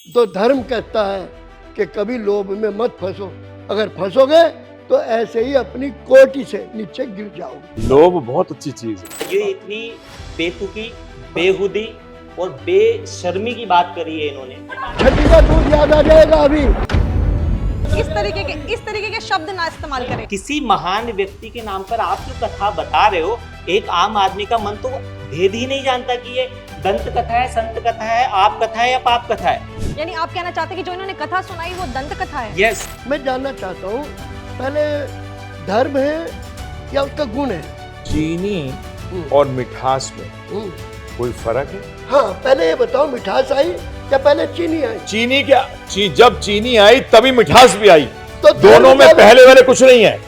तो धर्म कहता है कि कभी लोभ में मत फंसो, अगर फंसोगे तो ऐसे ही अपनी कोटि से नीचे गिर जाओगे। लोभ बहुत अच्छी चीज है। ये इतनी बेतुकी, बेहुदी और बेशर्मी की बात करी है इन्होंने। छठी का दूध याद आ जाएगा अभी। इस तरीके के शब्द ना इस्तेमाल करें। किसी महान व्यक्ति के नाम पर आप जो कथा बता रहे हो, एक आम आदमी का मन तो भेद ही नहीं जानता कि ये दंत कथा है, संत कथा है, आप कथा है या पाप कथा है। यानी आप कहना चाहते हैं कि जो इन्होंने कथा सुनाई वो दंत कथा है? यस। मैं जानना चाहता हूँ पहले धर्म है या उसका गुण है? चीनी और मिठास में कोई फर्क है? हाँ, पहले ये बताओ मिठास आई या पहले चीनी आई? चीनी क्या जब चीनी आई तभी मिठास भी आई, तो दोनों में पहले वाले कुछ नहीं है।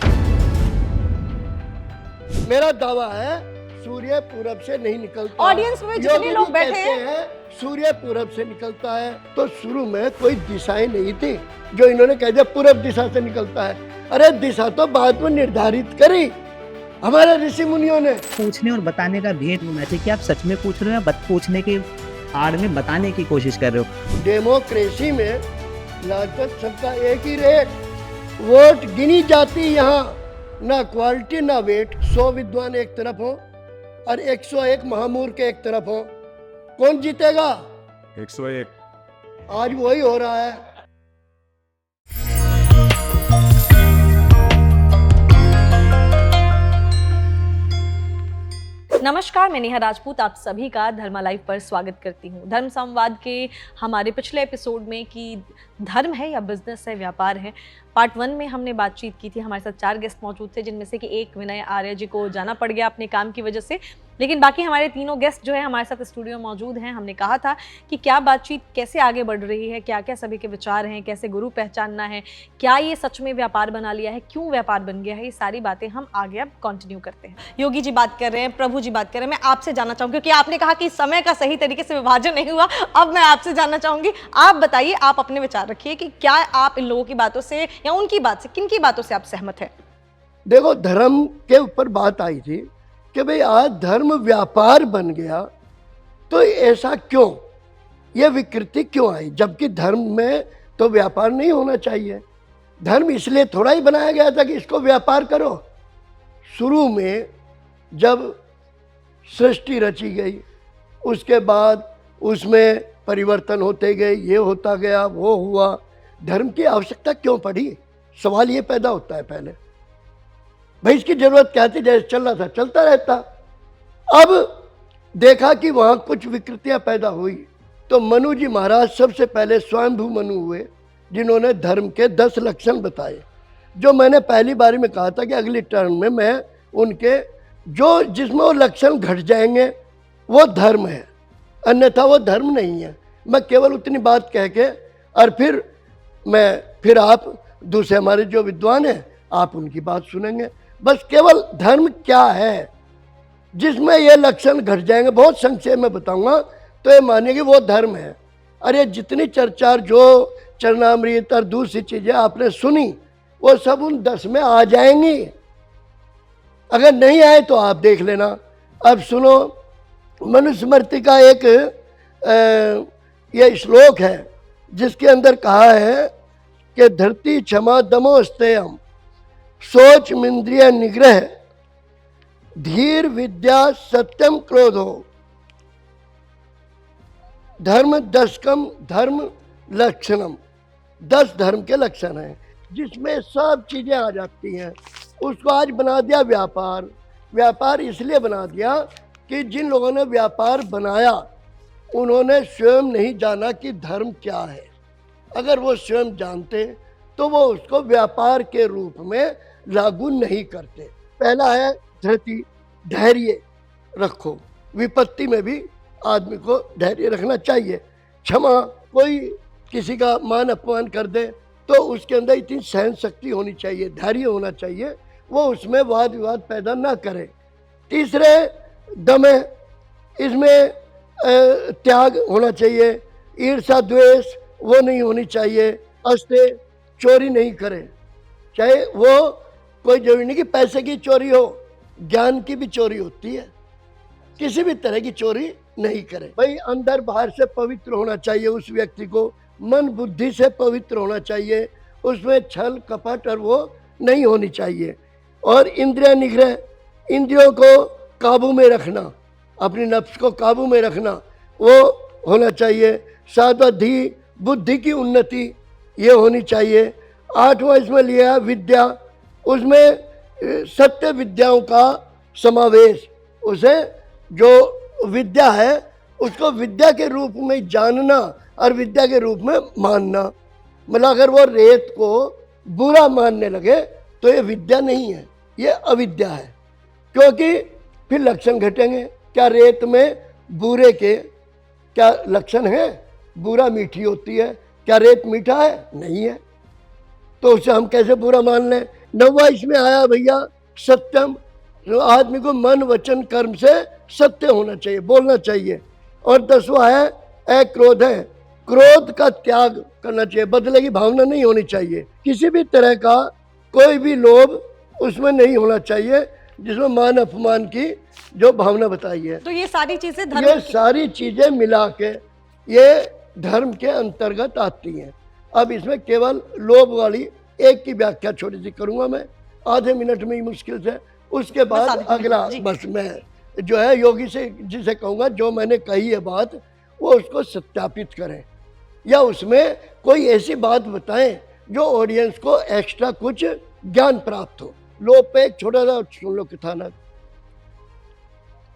मेरा दावा है सूर्य पूरब से नहीं निकलता। ऑडियंस में जितने लोग बैठे हैं सूर्य पूरब से निकलता है, तो शुरू में कोई दिशाएं नहीं थी जो इन्होंने कह दिया पूरब दिशा से निकलता है। अरे दिशा तो बाद में निर्धारित करी हमारे ऋषि मुनियों ने। पूछने और बताने का भेद होना चाहिए कि आप सच में पूछ रहे हो या पूछने के आड़ में बताने की कोशिश कर रहे हो। डेमोक्रेसी में लागत सबका एक ही रेट, वोट गिनी जाती यहाँ, ना क्वालिटी ना वेट। 100 विद्वान एक तरफ हो और 101 महामूर्ख एक तरफ हो, कौन जीतेगा? 101। आज वही हो रहा है। नमस्कार, मैं नेहा राजपूत आप सभी का धर्मा लाइव पर स्वागत करती हूँ। धर्म संवाद के हमारे पिछले एपिसोड में कि धर्म है या बिजनेस है, व्यापार है, पार्ट 1 में हमने बातचीत की थी। हमारे साथ 4 गेस्ट मौजूद थे, जिनमें से कि एक विनय आर्य जी को जाना पड़ गया अपने काम की वजह से, लेकिन बाकी हमारे तीनों गेस्ट जो है हमारे साथ स्टूडियो मौजूद हैं। हमने कहा था कि क्या बातचीत कैसे आगे बढ़ रही है, क्या क्या सभी के विचार हैं, कैसे गुरु पहचानना है, क्या ये सच में व्यापार बना लिया है, क्यों व्यापार बन गया है, ये सारी बातें हम आगे अब कंटिन्यू करते हैं। योगी जी बात कर रहे हैं, प्रभु जी बात कर रहे हैं। मैं आपसे जानना चाहूँगी, क्योंकि आपने कहा कि समय का सही तरीके से विभाजन नहीं हुआ, अब मैं आपसे जानना चाहूँगी, आप बताइए, आप अपने विचार रखिए कि क्या आप इन लोगों की बातों से या उनकी बात से, किन की बातों से आप सहमत हैं? देखो, धर्म के ऊपर बात आई थी कि भाई आज धर्म व्यापार बन गया, तो ऐसा क्यों, ये विकृति क्यों आई, जबकि धर्म में तो व्यापार नहीं होना चाहिए। धर्म इसलिए थोड़ा ही बनाया गया था कि इसको व्यापार करो। शुरू में जब सृष्टि रची गई, उसके बाद उसमें परिवर्तन होते गए, ये होता गया, वो हुआ, धर्म की आवश्यकता क्यों पड़ी, सवाल ये पैदा होता है। पहले भाई इसकी जरूरत क्या थी, जैसे चल रहा था चलता रहता। अब देखा कि वहाँ कुछ विकृतियाँ पैदा हुई, तो मनु जी महाराज सबसे पहले स्वयंभू मनु हुए, जिन्होंने धर्म के 10 लक्षण बताए, जो मैंने पहली बारी में कहा था कि अगली टर्न में मैं उनके जो जिसमें वो लक्षण घट जाएंगे वो धर्म है, अन्यथा वो धर्म नहीं है। मैं केवल उतनी बात कह के और फिर आप दूसरे हमारे जो विद्वान हैं आप उनकी बात सुनेंगे। बस केवल धर्म क्या है जिसमें ये लक्षण घट जाएंगे, बहुत संक्षेप में बताऊंगा, तो ये मानिए कि वो धर्म है। अरे जितनी चर्चा जो चरणामृत और दूसरी चीज़ें आपने सुनी वो सब उन 10 में आ जाएंगी, अगर नहीं आए तो आप देख लेना। अब सुनो, मनुस्मृति का एक ये श्लोक है जिसके अंदर कहा है कि धरती क्षमा दमो स्तेयम, सोच मिंद्रिय निग्रह, धीर विद्या सत्यम क्रोधो, धर्म दशकम धर्म लक्षणम। 10 धर्म के लक्षण हैं जिसमें सब चीजें आ जाती हैं। उसको आज बना दिया व्यापार। व्यापार इसलिए बना दिया कि जिन लोगों ने व्यापार बनाया उन्होंने स्वयं नहीं जाना कि धर्म क्या है। अगर वो स्वयं जानते तो वो उसको व्यापार के रूप में लागू नहीं करते। पहला है धृति, धैर्य रखो। विपत्ति में भी आदमी को धैर्य रखना चाहिए। क्षमा, कोई किसी का मान अपमान कर दे तो उसके अंदर इतनी सहन शक्ति होनी चाहिए, धैर्य होना चाहिए, वो उसमें वाद विवाद पैदा ना करे। तीसरे दम है, इसमें त्याग होना चाहिए, ईर्षा द्वेष वो नहीं होनी चाहिए, अस्ते चोरी नहीं करे, चाहे वो कोई जरूरी नहीं कि पैसे की चोरी हो, ज्ञान की भी चोरी होती है, किसी भी तरह की चोरी नहीं करे। भाई अंदर बाहर से पवित्र होना चाहिए उस व्यक्ति को, मन बुद्धि से पवित्र होना चाहिए, उसमें छल कपट और वो नहीं होनी चाहिए। और इंद्रिय निग्रह, इंद्रियों को काबू में रखना, अपनी नफ्स को काबू में रखना, वो होना चाहिए। साधि बुद्धि की उन्नति ये होनी चाहिए। 8वां इसमें लिया विद्या, उसमें सत्य विद्याओं का समावेश, उसे जो विद्या है उसको विद्या के रूप में जानना और विद्या के रूप में मानना। मतलब अगर वो रेत को बुरा मानने लगे तो ये विद्या नहीं है, ये अविद्या है, क्योंकि फिर लक्षण घटेंगे। क्या रेत में बुरे के क्या लक्षण है? बुरा मीठी होती है, क्या रेत मीठा है? नहीं है, तो उसे हम कैसे बुरा मान लें। 9वां इसमें आया भैया सत्यम, जो आदमी को मन वचन कर्म से सत्य होना चाहिए, बोलना चाहिए। और 10वां है अक्रोध, है क्रोध का त्याग करना चाहिए, बदले की भावना नहीं होनी चाहिए, किसी भी तरह का कोई भी लोभ उसमें नहीं होना चाहिए, जिसमें मान अपमान की जो भावना बताई है। तो ये सारी चीजें धर्म ये सारी चीजें मिला के ये धर्म के अंतर्गत आती हैं। अब इसमें केवल लोभ वाली एक की व्याख्या छोटी सी करूंगा मैं, आधे मिनट में ही मुश्किल से, उसके बाद अगला बस मैं जो है योगी से जिसे कहूँगा जो मैंने कही है बात वो उसको सत्यापित करें, या उसमें कोई ऐसी बात बताएं जो ऑडियंस को एक्स्ट्रा कुछ ज्ञान प्राप्त हो। लोभ पे एक छोटा सा सुन लो कथानक।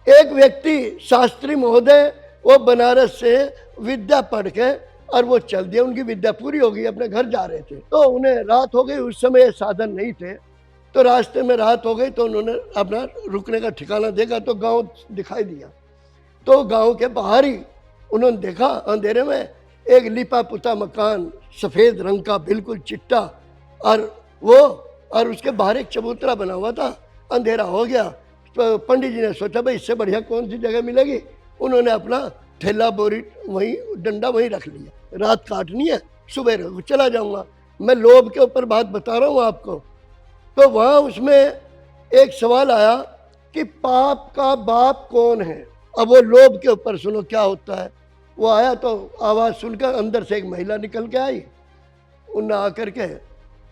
एक व्यक्ति शास्त्री महोदय वो बनारस से विद्या पढ़ के और वो चल दिए, उनकी विद्या पूरी हो गई, अपने घर जा रहे थे, तो उन्हें रात हो गई। उस समय साधन नहीं थे, तो रास्ते में रात हो गई, तो उन्होंने अपना रुकने का ठिकाना देखा तो गांव दिखाई दिया। तो गांव के बाहर ही उन्होंने देखा अंधेरे में एक लिपा पुता मकान, सफ़ेद रंग का बिल्कुल चिट्टा, और उसके बाहर एक चबूतरा बना हुआ था। अंधेरा हो गया, तो पंडित जी ने सोचा भाई इससे बढ़िया कौन सी जगह मिलेगी। उन्होंने अपना थैला बोरी वहीं डंडा वहीं रख लिया, रात काटनी है, सुबह चला जाऊंगा। मैं लोभ के ऊपर बात बता रहा हूँ आपको। तो वहाँ उसमें एक सवाल आया कि पाप का बाप कौन है। अब वो लोभ के ऊपर सुनो क्या होता है। वो आया तो आवाज़ सुनकर अंदर से एक महिला निकल के आई, उनने आकर के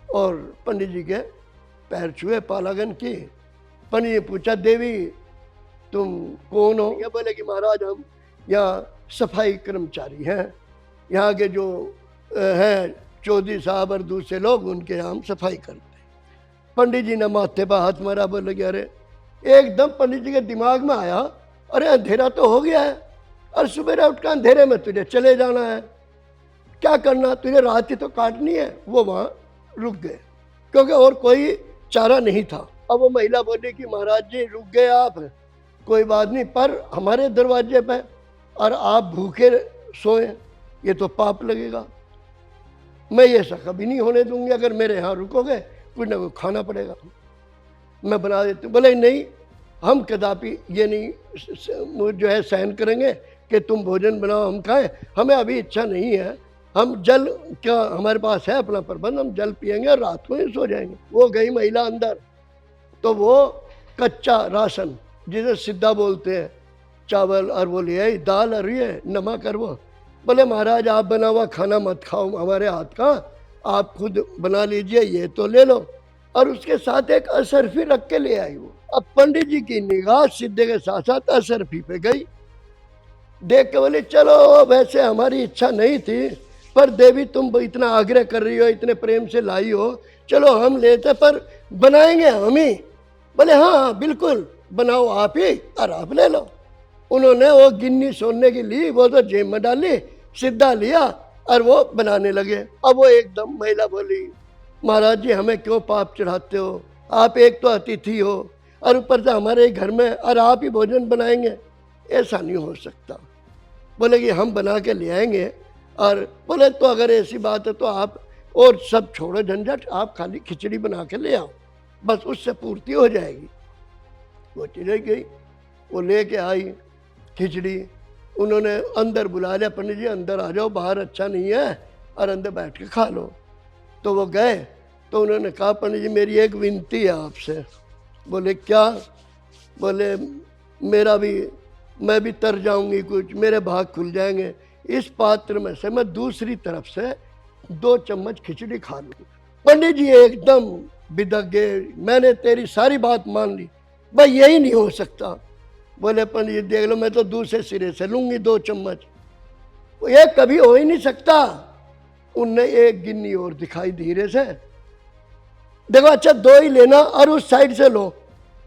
और पंडित जी के पैर छुए, पालागन की। पंडित जी पूछा देवी तुम कौन हो? ये बोले कि महाराज हम यहाँ सफाई कर्मचारी हैं, यहाँ के जो हैं चौधरी साहब और दूसरे लोग उनके यहाँ हम सफाई करते हैं। पंडित जी ने माथे पर हाथ मारा, बोले कि अरे, एकदम पंडित जी के दिमाग में आया अरे अंधेरा तो हो गया है और सुबह उठ कर अंधेरे में तुझे चले जाना है, क्या करना, तुझे रात ही तो काटनी है। वो वहाँ रुक गए क्योंकि और कोई चारा नहीं था। अब वो महिला बोली कि महाराज जी रुक गए आप, कोई बात नहीं, पर हमारे दरवाजे पे और आप भूखे सोएं ये तो पाप लगेगा, मैं ये सब कभी नहीं होने दूंगी। अगर मेरे यहाँ रुकोगे कुछ ना कुछ खाना पड़ेगा, मैं बना देती हूँ। बोले नहीं, हम कदापि ये नहीं जो है सहन करेंगे कि तुम भोजन बनाओ हम खाएं, हमें अभी इच्छा नहीं है, हम जल क्या हमारे पास है अपना प्रबंध, हम जल पिएंगे और रात को ही सो जाएंगे। वो गई महिला अंदर, तो वो कच्चा राशन जिसे सिद्धा बोलते हैं, चावल और वो ले आई, दाल और ये नमक और वो। बोले महाराज आप बना हुआ खाना मत खाओ हमारे हाथ का, आप खुद बना लीजिए, ये तो ले लो। और उसके साथ एक असरफी रख के ले आई वो। अब पंडित जी की निगाह सिद्धे के साथ साथ असरफी पे गई, देख के बोले चलो वैसे हमारी इच्छा नहीं थी, पर देवी तुम इतना आग्रह कर रही हो, इतने प्रेम से लाई हो, चलो हम लेते, पर बनाएंगे हम ही। बोले हाँ बिल्कुल बनाओ आप ही और आप ले लो। उन्होंने वो गिन्नी सोने की ली, वो तो जेब में डाली, सीधा लिया और वो बनाने लगे। अब वो एकदम महिला बोली महाराज जी हमें क्यों पाप चढ़ाते हो, आप एक तो अतिथि हो और ऊपर से हमारे घर में और आप ही भोजन बनाएंगे, ऐसा नहीं हो सकता। बोले कि हम बना के ले आएंगे। और बोले तो अगर ऐसी बात है तो आप और सब छोड़ो झंझट, आप खाली खिचड़ी बना के ले आओ, बस उससे पूर्ति हो जाएगी। वो चले गई, वो लेके आई खिचड़ी, उन्होंने अंदर बुला लिया, पंडित जी अंदर आ जाओ, बाहर अच्छा नहीं है और अंदर बैठ के खा लो। तो वो गए, तो उन्होंने कहा पंडित जी मेरी एक विनती है आपसे। बोले क्या? बोले मैं भी तर जाऊंगी, कुछ मेरे भाग खुल जाएंगे, इस पात्र में से मैं दूसरी तरफ से 2 चम्मच खिचड़ी खा लूँ। पंडित जी एकदम बिदक गए, मैंने तेरी सारी बात मान ली, भाई यही नहीं हो सकता। बोले पंडित जी देख लो, मैं तो दूसरे सिरे से लूंगी 2 चम्मच, ये कभी हो ही नहीं सकता। उनने एक गिन्नी और दिखाई धीरे से, देखो अच्छा 2 ही लेना और उस साइड से लो,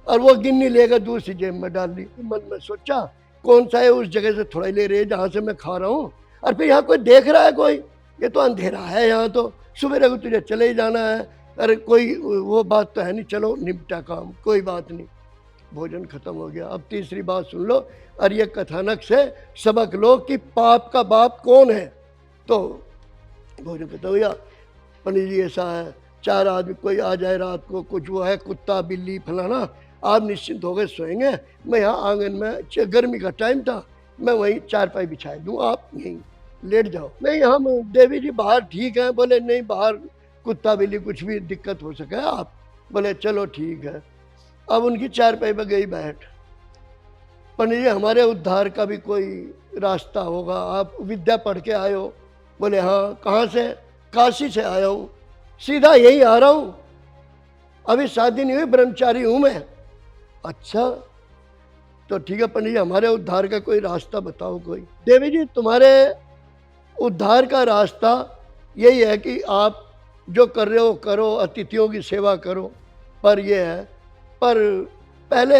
और वो गिन्नी लेकर दूसरी जेब में डाल ली। मन में सोचा कौन सा है, उस जगह से थोड़ा ही ले रहे जहाँ से मैं खा रहा हूँ, और फिर यहाँ कोई देख रहा है कोई, ये तो अंधेरा है, यहाँ तो सुबह को तुझे चले ही जाना है, अरे कोई वो बात तो है नहीं, चलो निपटा काम, कोई बात नहीं। भोजन खत्म हो गया। अब तीसरी बात सुन लो, और ये कथानक से सबक लो कि पाप का बाप कौन है। तो भोजन खत्म हो गया। पंडित जी ऐसा है, 4 आदमी कोई आ जाए रात को, कुछ वो है कुत्ता बिल्ली फलाना, आप निश्चिंत हो गए सोएंगे, मैं यहाँ आंगन में, गर्मी का टाइम था, मैं वहीं चारपाई बिछाए दूँ, आप यहीं लेट जाओ। नहीं हम देवी जी बाहर ठीक है। बोले नहीं, बाहर कुत्ता बिल्ली कुछ भी दिक्कत हो सके आप। बोले चलो ठीक है। अब उनकी चारपाई पर गई बैठ, पंडित जी हमारे उद्धार का भी कोई रास्ता होगा, आप विद्या पढ़ के आए हो। बोले हाँ, कहाँ से? काशी से आया हूँ, सीधा यही आ रहा हूँ, अभी शादी नहीं हुई, ब्रह्मचारी हूँ मैं। अच्छा तो ठीक है पंडित जी, हमारे उद्धार का कोई रास्ता बताओ कोई। देवी जी तुम्हारे उद्धार का रास्ता यही है कि आप जो कर रहे हो करो, अतिथियों की सेवा करो, पर यह है, पर पहले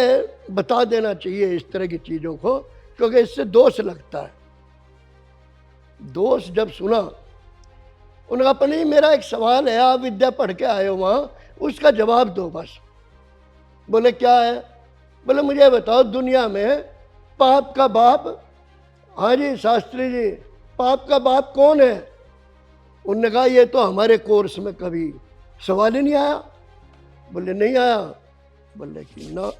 बता देना चाहिए इस तरह की चीज़ों को, क्योंकि इससे दोष लगता है। दोष जब सुना, उन्होंने कहा पंडित जी मेरा एक सवाल है, आप विद्या पढ़ के आए हो वहाँ, उसका जवाब दो बस। बोले क्या है? बोले मुझे बताओ दुनिया में पाप का बाप, हाँ जी शास्त्री जी, पाप का बाप कौन है? उन्होंने कहा ये तो हमारे कोर्स में कभी सवाल ही नहीं आया। बोले नहीं आया? बोले कि ना।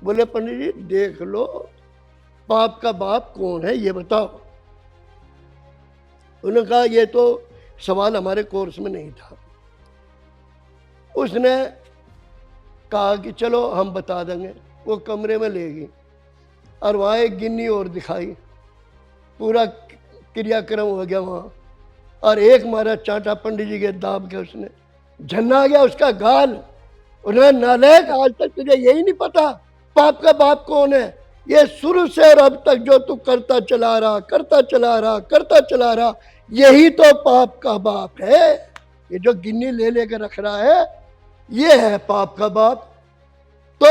बोले पंडित जी देख लो, पाप का बाप कौन है ये बताओ। उन्होंने कहा ये तो सवाल हमारे कोर्स में नहीं था। उसने कहा कि चलो हम बता देंगे। वो कमरे में ले गई और वहाँ एक गिन्नी और दिखाई, पूरा क्रियाक्रम हो गया वहाँ, और एक मारा चाटा पंडित जी के दाब के, उसने झन्ना गया उसका गाल। उन्हें नालायक, आज तक तुझे यही नहीं पता पाप का बाप कौन है? ये शुरू से और अब तक जो तू करता चला रहा, यही तो पाप का बाप है। ये जो गिन्नी ले लेकर रख रहा है, ये है पाप का बाप। तो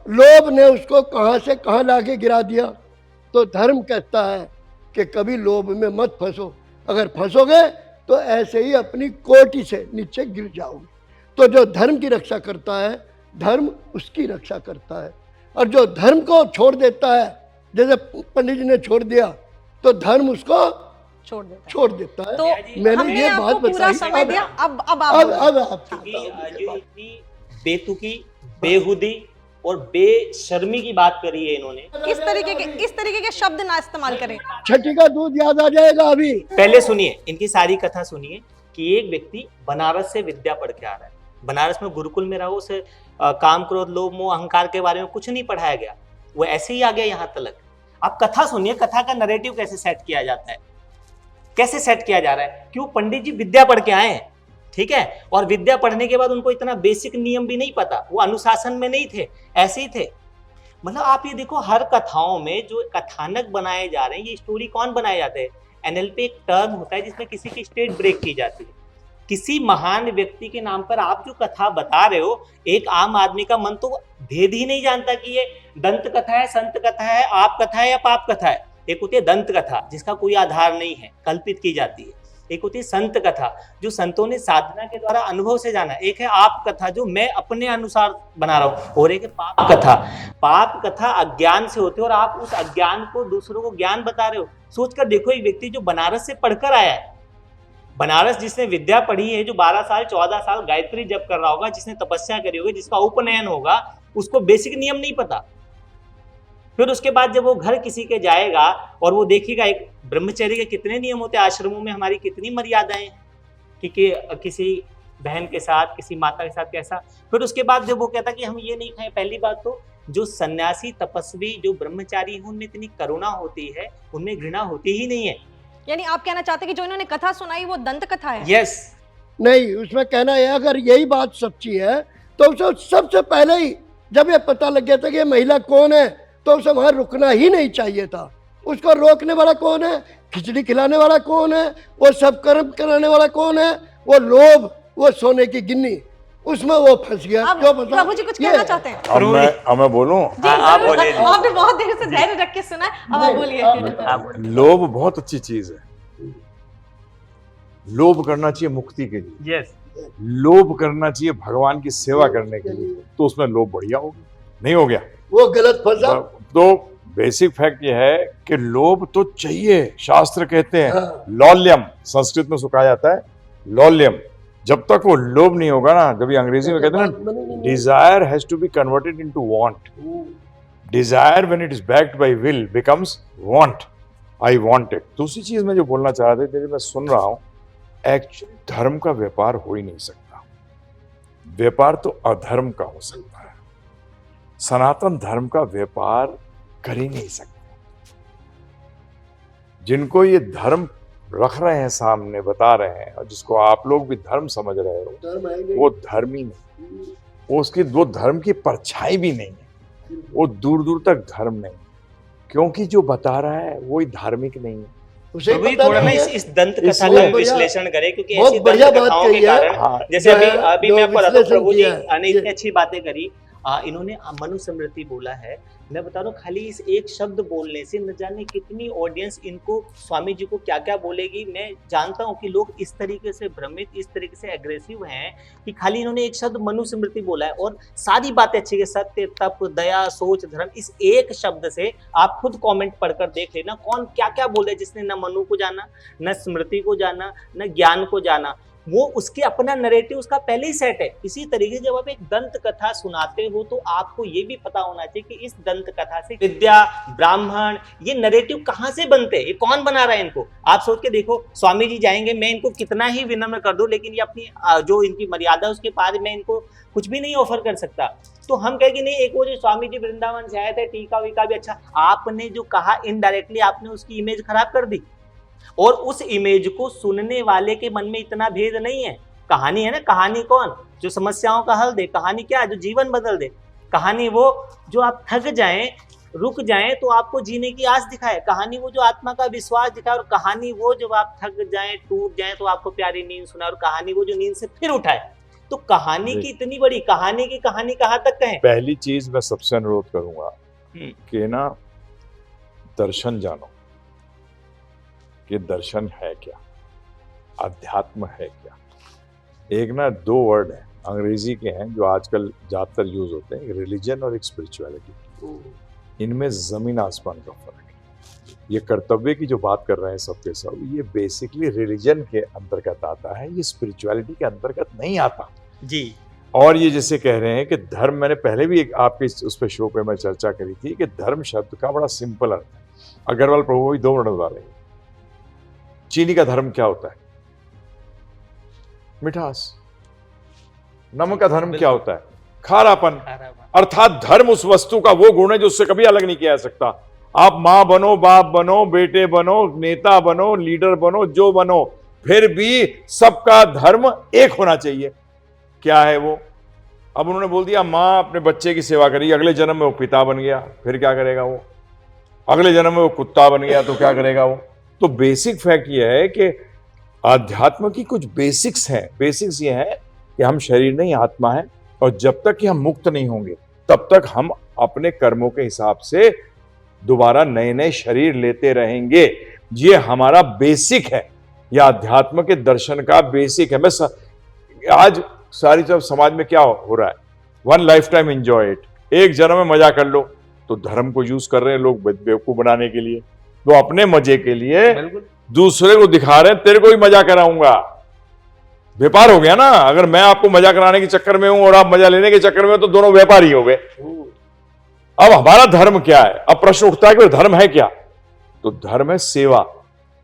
लोभ ने उसको कहाँ से कहाँ लाके गिरा दिया। तो धर्म कहता है कि कभी लोभ में मत फंसो, अगर फंसोगे तो ऐसे ही अपनी कोटि से नीचे गिर जाओगे। तो जो धर्म की रक्षा करता है, धर्म उसकी रक्षा करता है, और जो धर्म को छोड़ देता है, जैसे पंडित जी ने छोड़ दिया, तो धर्म उसको छोड़ देता है। तो मैंने ये बात पूरा समय दिया, अब आप इतनी बेतुकी, बेहुदी और बेशर्मी की बात करी है इन्होंने। इस तरीके के शब्द ना इस्तेमाल करें। छठी का दूध याद आ जाएगा अभी। पहले सुनिए, इनकी सारी कथा सुनिए कि एक व्यक्ति बनारस से विद्या पढ़ के आ रहा है। बनारस में गुरुकुल में रहा, उसे काम क्रोध लोभ मोह अहंकार के बारे में कुछ नहीं पढ़ाया गया, वो ऐसे ही आ गया यहाँ तक। आप कथा सुनिए, कथा का नैरेटिव कैसे सेट किया जाता है, कैसे सेट किया जा रहा है। क्यों? पंडित जी विद्या पढ़ के आए हैं, ठीक है, और विद्या पढ़ने के बाद उनको इतना बेसिक नियम भी नहीं पता, वो अनुशासन में नहीं थे, ऐसे ही थे। मतलब आप ये देखो, हर कथाओं में जो कथानक बनाए जा रहे हैं, ये स्टोरी कौन बनाए जाते हैं? एनएलपी एक टर्म होता है जिसमें किसी की स्टेट ब्रेक की जाती है। किसी महान व्यक्ति के नाम पर आप जो कथा बता रहे हो, एक आम आदमी का मन तो भेद ही नहीं जानता कि ये दंत कथा है, संत कथा है, आप कथा है या पाप कथा है। एक होती है दंत कथा जिसका कोई आधार नहीं है, कल्पित की जाती है। एक होती है संत कथा जो संतों ने साधना के द्वारा अनुभव से जाना। एक है आप कथा जो मैं अपने अनुसार बना रहा हूं, और एक है पाप कथा। पाप कथा अज्ञान से होती है और आप उस अज्ञान को दूसरों को ज्ञान बता रहे हो। सोचकर देखो, एक व्यक्ति जो बनारस से पढ़कर आया है, बनारस जिसने विद्या पढ़ी है, जो 12 साल 14 साल गायत्री जप कर रहा होगा, जिसने तपस्या करी होगी, जिसका उपनयन होगा, उसको बेसिक नियम नहीं पता। फिर उसके बाद जब वो घर किसी के जाएगा और वो देखेगा एक ब्रह्मचर्य के कितने नियम होते हैं, आश्रमों में हमारी कितनी मर्यादाएं हैं कि किसी बहन के साथ, किसी माता के साथ कैसा। फिर उसके बाद जब वो कहता कि हम ये नहीं खाएं, पहली बात तो जो सन्यासी तपस्वी जो ब्रह्मचारी हैं उनमें इतनी करुणा होती है, उनमें घृणा होती ही नहीं है। यानी आप कहना चाहते हैं कि जो इन्होंने कथा सुनाई वो दंत कथा है? यस। नहीं, उसमें कहना है अगर यही बात सच्ची है तो उसे सबसे पहले ही जब ये पता लग गया था कि ये महिला कौन है तो उसे वहां रुकना ही नहीं चाहिए था। उसको रोकने वाला कौन है, खिचड़ी खिलाने वाला कौन है, वो सब कर्म कराने वाला कौन है, वो लोभ, वो सोने की गिन्नी, उसमें वो फंस गया। अब क्यों फंसा? प्रभु जी कुछ कहना चाहते हैं? अब मैं बोलूं? जी, आप जरूर। बोलिए जी। आपने बहुत देर से धैर्य रख के सुना है, अब आप बोलिए। लोभ बहुत अच्छी चीज है। लोभ करना चाहिए मुक्ति के लिए, यस। लोभ करना चाहिए भगवान की सेवा करने के लिए, तो उसमें लोभ बढ़िया हो गया, नहीं हो गया? वो गलत फंसा। तो बेसिक फैक्ट ये है कि लोभ तो चाहिए। शास्त्र कहते हैं हाँ। लौल्यम, संस्कृत में सुखाया जाता है लौल्यम। जब तक वो लोभ नहीं होगा ना, जब ये अंग्रेजी में कहते हैं ना, desire has to be converted into want. Desire when it is backed by will becomes want. I want it. दूसरी चीज मैं जो बोलना चाह रहा था, मैं सुन रहा हूं, एक्चुअली धर्म का व्यापार हो ही नहीं सकता। व्यापार तो अधर्म का हो सकता है, सनातन धर्म का व्यापार कर ही नहीं सकते। जिनको ये धर्म रख रहे हैं सामने, बता रहे हैं, और जिसको आप लोग भी धर्म समझ रहे हो, वो धर्म ही नहीं, वो धर्म की परछाई भी नहीं है, वो दूर दूर तक धर्म नहीं, क्योंकि जो बता रहा है वो धार्मिक नहीं है। उसे अभी पता थोड़ा ना नहीं है। इस दंत कथा इसलिए का बढ़िया- विश्लेषण करें, क्योंकि बहुत ऐसी बढ़िया दंत बात कथाओं के कही है। कारण, हाँ, जैसे जो अभी जो मैं आपको बताता हूँ, विश्लेषण प्रभु जी किया है, ने ये- इतनी अच्छी बातें करी। इन्होंने मनुस्मृति बोला है। मैं बता रहा हूँ, खाली इस एक शब्द बोलने से न जाने कितनी ऑडियंस इनको, स्वामी जी को क्या क्या बोलेगी। मैं जानता हूँ कि लोग इस तरीके से भ्रमित, इस तरीके से एग्रेसिव हैं कि खाली इन्होंने एक शब्द मनुस्मृति बोला है और सारी बातें अच्छी है, सत्य, तप, दया, सोच, धर्म। इस एक शब्द से आप खुद कमेंट पढ़कर देख लेना कौन क्या क्या बोले, जिसने न मनु को जाना, न स्मृति को जाना, न ज्ञान को जाना। वो उसके अपना नरेटिव उसका पहले ही सेट है। इसी तरीके से जब आप एक दंत कथा सुनाते हो तो आपको ये भी पता होना चाहिए कि इस दंत कथा से विद्या, ब्राह्मण, ये नरेटिव कहाँ से बनते हैं, ये कौन बना रहा है इनको। आप सोच के देखो, स्वामी जी जाएंगे, मैं इनको कितना ही विनम्र कर दूं, लेकिन ये अपनी जो इनकी मर्यादा उसके पार मैं इनको कुछ भी नहीं ऑफर कर सकता। तो हम कहें कि नहीं, एक वो जो स्वामी जी वृंदावन से आए थे, टीका वीका भी अच्छा, आपने जो कहा इनडायरेक्टली आपने उसकी इमेज खराब कर दी, और उस इमेज को सुनने वाले के मन में इतना भेद नहीं है। कहानी है ना, कहानी कौन, जो समस्याओं का हल दे, कहानी क्या है, जो जीवन बदल दे। कहानी वो जो आप थक जाएं, रुक जाएं तो आपको जीने की आस दिखाए। कहानी वो जो आत्मा का विश्वास दिखाए, और कहानी वो जब आप थक जाएं, टूट जाएं तो आपको प्यारी नींद सुनाए, और कहानी वो जो नींद से फिर उठाए। तो कहानी की इतनी बड़ी कहानी की कहानी कहाँ तक कहें। पहली चीज मैं सबसे अनुरोध करूंगा कि ना, दर्शन जानो कि दर्शन है क्या, अध्यात्म है क्या। एक ना दो वर्ड है अंग्रेजी के हैं जो आजकल ज्यादातर यूज होते हैं, रिलीजन और एक स्पिरिचुअलिटी। इनमें जमीन आसमान का फर्क है। ये कर्तव्य की जो बात कर रहे हैं सबके सब, ये बेसिकली रिलीजन के अंतर्गत आता है, ये स्पिरिचुअलिटी के अंतर्गत नहीं आता जी। और ये जैसे कह रहे हैं कि धर्म, मैंने पहले भी एक आपके उस पे शो पे मैं चर्चा करी थी कि धर्म शब्द का बड़ा सिंपल अर्थ है। अग्रवाल प्रभु भी 2 मिनट बता रहे हैं। चीनी का धर्म क्या होता है? मिठास। नमक का धर्म क्या होता है? खारापन। अर्थात धर्म उस वस्तु का वो गुण है जो उससे कभी अलग नहीं किया जा सकता। आप माँ बनो, बाप बनो, बेटे बनो, नेता बनो, लीडर बनो, जो बनो, फिर भी सबका धर्म एक होना चाहिए। क्या है वो? अब उन्होंने बोल दिया माँ अपने बच्चे की सेवा करेगी, अगले जन्म में वो पिता बन गया, फिर क्या करेगा वो? अगले जन्म में वो कुत्ता बन गया तो क्या करेगा वो? तो बेसिक फैक्ट ये है कि आध्यात्म की कुछ बेसिक्स हैं। बेसिक्स ये है कि हम शरीर नहीं आत्मा है, और जब तक कि हम मुक्त नहीं होंगे तब तक हम अपने कर्मों के हिसाब से दोबारा नए नए शरीर लेते रहेंगे। ये हमारा बेसिक है, यह आध्यात्म के दर्शन का बेसिक है। मैं आज सारी जब समाज में क्या हो रहा है, 1 लाइफ टाइम एंजॉय इट, एक जन्म में मजा कर लो। तो धर्म को यूज कर रहे हैं लोग बेवकूफ बनाने के लिए, तो अपने मजे के लिए दूसरे को दिखा रहे हैं तेरे को भी मजा कराऊंगा। व्यापार हो गया ना। अगर मैं आपको मजा कराने के चक्कर में हूं और आप मजा लेने के चक्कर में हो तो दोनों व्यापारी हो गए। अब हमारा धर्म क्या है? अब प्रश्न उठता है कि धर्म है क्या? तो धर्म है सेवा।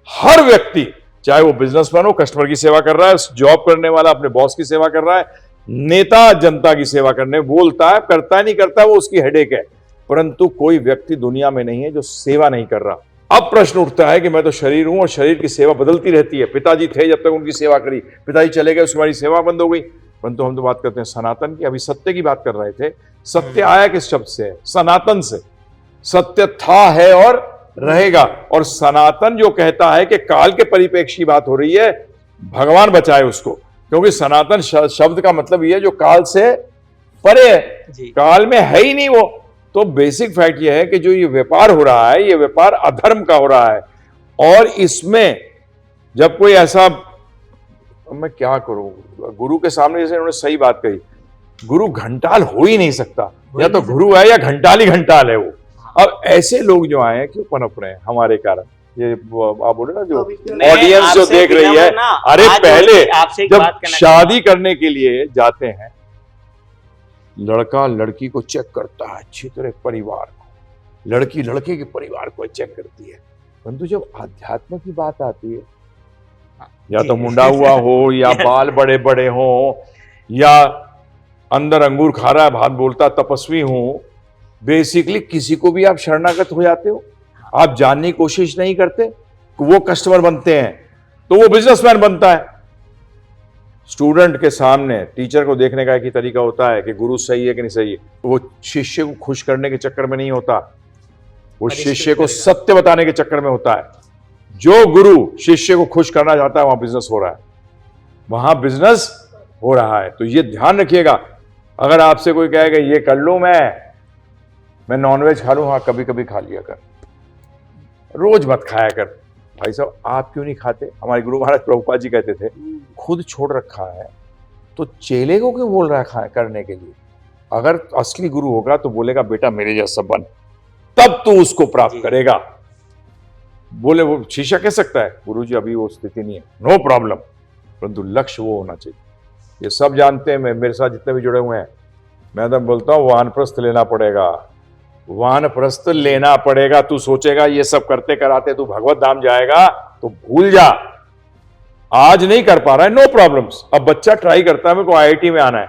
हर व्यक्ति, चाहे वो बिजनेसमैन हो, कस्टमर की सेवा कर रहा है, जॉब करने वाला अपने बॉस की सेवा कर रहा है, नेता जनता की सेवा करने बोलता है, करता है नहीं करता है वो उसकी हेडेक है, परंतु कोई व्यक्ति दुनिया में नहीं है जो सेवा नहीं कर रहा। अब प्रश्न उठता है कि मैं तो शरीर हूं और शरीर की सेवा बदलती रहती है। पिताजी थे जब तक उनकी सेवा करी, पिताजी चले गए उसके बाद सेवा बंद हो गई। परंतु हम तो बात करते हैं सनातन की। अभी सत्य की बात कर रहे थे। सत्य आया किस शब्द से है? सनातन से। सत्य था, है और रहेगा। और सनातन जो कहता है कि काल के परिप्रेक्ष्य की बात हो रही है, भगवान बचाए उसको, क्योंकि सनातन शब्द का मतलब ये है जो काल से परे है, काल में है ही नहीं वो। तो बेसिक फैक्ट ये है कि जो ये व्यापार हो रहा है, ये व्यापार अधर्म का हो रहा है। और इसमें जब कोई ऐसा, मैं क्या करूं, गुरु के सामने जैसे उन्होंने सही बात कही, गुरु घंटाल हो ही नहीं सकता, या तो गुरु है या घंटाल ही घंटाल है वो। अब ऐसे लोग जो आए हैं क्यों पनप रहे हैं हमारे कारण? ये आप बोले ना जो ऑडियंस जो देख रही है, अरे पहले जब शादी करने के लिए जाते हैं, लड़का लड़की को चेक करता है अच्छी तरह, परिवार को, लड़की लड़के के परिवार को चेक करती है। परंतु जब अध्यात्म की बात आती है, या तो मुंडा हुआ हो, या बाल बड़े बड़े हो, या अंदर अंगूर खा रहा है बात बोलता तपस्वी हो, बेसिकली किसी को भी आप शरणागत हो जाते हो। आप जानने की कोशिश नहीं करते, वो कस्टमर बनते हैं तो वो बिजनेसमैन बनता है। स्टूडेंट के सामने टीचर को देखने का एक ही तरीका होता है कि गुरु सही है कि नहीं सही है। वो शिष्य को खुश करने के चक्कर में नहीं होता, वो शिष्य को सत्य बताने के चक्कर में होता है। जो गुरु शिष्य को खुश करना चाहता है, वहां बिजनेस हो रहा है, वहां बिजनेस हो रहा है। तो ये ध्यान रखिएगा। अगर आपसे कोई कहेगा ये कर लूं, मैं नॉनवेज खा लूं, हाँ कभी कभी खा लिया कर, रोज मत खाया कर। भाई साहब आप क्यों नहीं खाते? हमारे गुरु महाराज प्रभुपाद जी कहते थे, खुद छोड़ रखा है तो चेले को क्यों बोल रहा है खाया करने के लिए? अगर असली गुरु होगा तो बोलेगा बेटा मेरे जैसा बन, तब तू उसको प्राप्त करेगा। बोले वो शिष्य कह सकता है गुरु जी अभी वो स्थिति नहीं है, नो प्रॉब्लम, परंतु लक्ष्य वो होना चाहिए। ये सब जानते हैं, मेरे साथ जितने भी जुड़े हुए हैं, मैं तो बोलता हूँ वानप्रस्थ लेना पड़ेगा, वानप्रस्थ लेना पड़ेगा। तू सोचेगा ये सब करते कराते तू भगवत धाम जाएगा, तो भूल जा। आज नहीं कर पा रहा है, नो प्रॉब्लम्स। अब बच्चा ट्राई करता है मेरे को आईआईटी में आना है,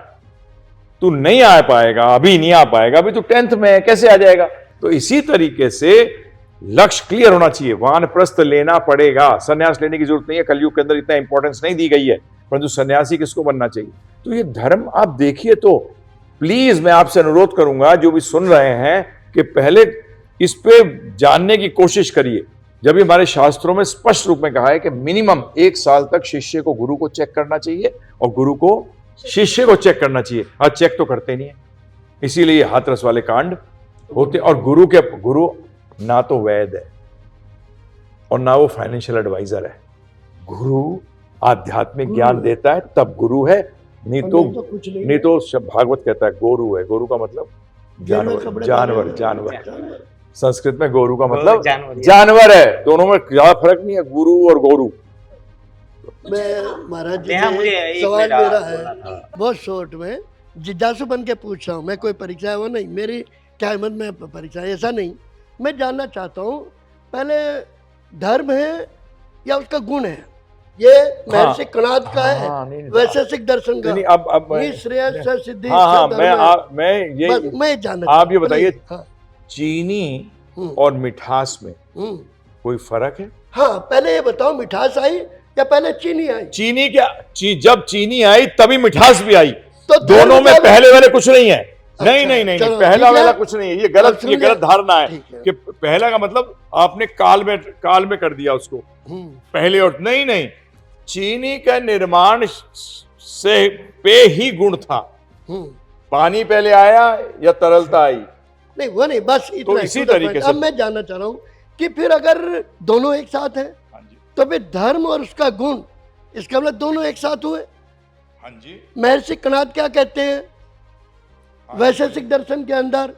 तू नहीं आ पाएगा, अभी नहीं आ पाएगा, अभी तू 10th में है, कैसे आ जाएगा? तो इसी तरीके से लक्ष्य क्लियर होना चाहिए, वानप्रस्थ लेना पड़ेगा। सन्यास लेने की जरूरत नहीं है, कलयुग के अंदर इतना इंपॉर्टेंस नहीं दी गई है, परंतु सन्यासी किसको बनना चाहिए? तो ये धर्म आप देखिए। तो प्लीज मैं आपसे अनुरोध करूंगा जो भी सुन रहे हैं कि पहले इस पे जानने की कोशिश करिए। जब भी हमारे शास्त्रों में स्पष्ट रूप में कहा है कि मिनिमम 1 साल तक शिष्य को गुरु को चेक करना चाहिए और गुरु को शिष्य को चेक करना चाहिए। आज चेक तो करते नहीं है, इसीलिए हाथरस वाले कांड होते। और गुरु ना तो वैद है और ना वो फाइनेंशियल एडवाइजर है। गुरु आध्यात्मिक ज्ञान देता है तब गुरु है, नहीं तो भागवत कहता है गोरु है। गोरु का मतलब जानवर। संस्कृत में गोरु का मतलब जानवर है। दोनों में ज्यादा फर्क नहीं है, गुरु और गोरु। मैं महाराज जी से सवाल मेरा है बहुत शॉर्ट में, जिज्ञासु बन के पूछ रहा हूँ। मैं कोई परीक्षा वो नहीं, मेरी क्या हिम्मत में परीक्षा ऐसा नहीं। मैं जानना चाहता हूँ पहले धर्म है या उसका गुण है? ये महर्षि कणाद का है, वैशेषिक दर्शन का। अब श्रेयस सिद्धि। मैं जानना, आप ये बताइए चीनी और मिठास में कोई फर्क है? हाँ पहले ये बताओ, मिठास आई या पहले चीनी आई? चीनी क्या जब चीनी आई तभी मिठास भी आई, तो दोनों में पहले वाले कुछ नहीं है। अच्छा, नहीं, पहला वाला कुछ नहीं है। ये गलत धारणा है कि पहला का मतलब आपने काल में कर दिया उसको पहले। और नहीं, चीनी का निर्माण से पे ही गुण था। पानी पहले आया या तरलता आई? नहीं वो नहीं, बस इतना। तो इसी तरीके से अब मैं जानना चाह रहा हूँ कि फिर अगर दोनों एक साथ है तो फिर धर्म और उसका गुण, इसका मतलब दोनों एक साथ हुए। हाँ जी। महर्षि कणाद क्या कहते हैं? वैशेषिक दर्शन के अंदर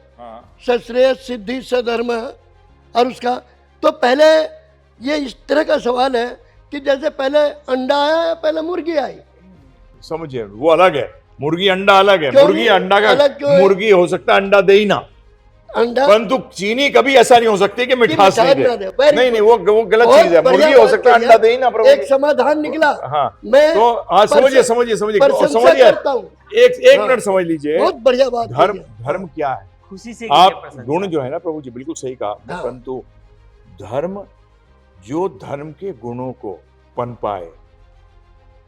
सश्रेय सिद्धि सधर्म और उसका। तो पहले ये इस तरह का सवाल है कि जैसे पहले अंडा आया या पहले मुर्गी आई? समझिए वो अलग है, मुर्गी अंडा अलग है। मुर्गी अंडा का मुर्गी हो सकता है अंडा दे ही ना, अंडा परंतु चीनी कभी ऐसा नहीं हो सकती कि मिठास नहीं मिठास ना दे। दे। Very नहीं नहीं, good। वो गलत बहुत चीज है। बढ़िया मुर्गी हो बात सकता है, कही अंडा है। दे ही ना प्रभु एक जी। समाधान निकला। हाँ, मैं तो आज समझिए समझिए समझिए प्रशंसा समझिए, करता हूँ। एक हाँ। मिनट समझ लीजिए। बहुत बढ़िया बात धर्म कही है। धर्म क्या है? खुशी से आप कीजिए प्रशंसा। गुण जो है ना प्रभु जी, बिल्कुल सही कहा आपने, हाँ। परंतु धर्म जो धर्म के गुणों को पन पाए,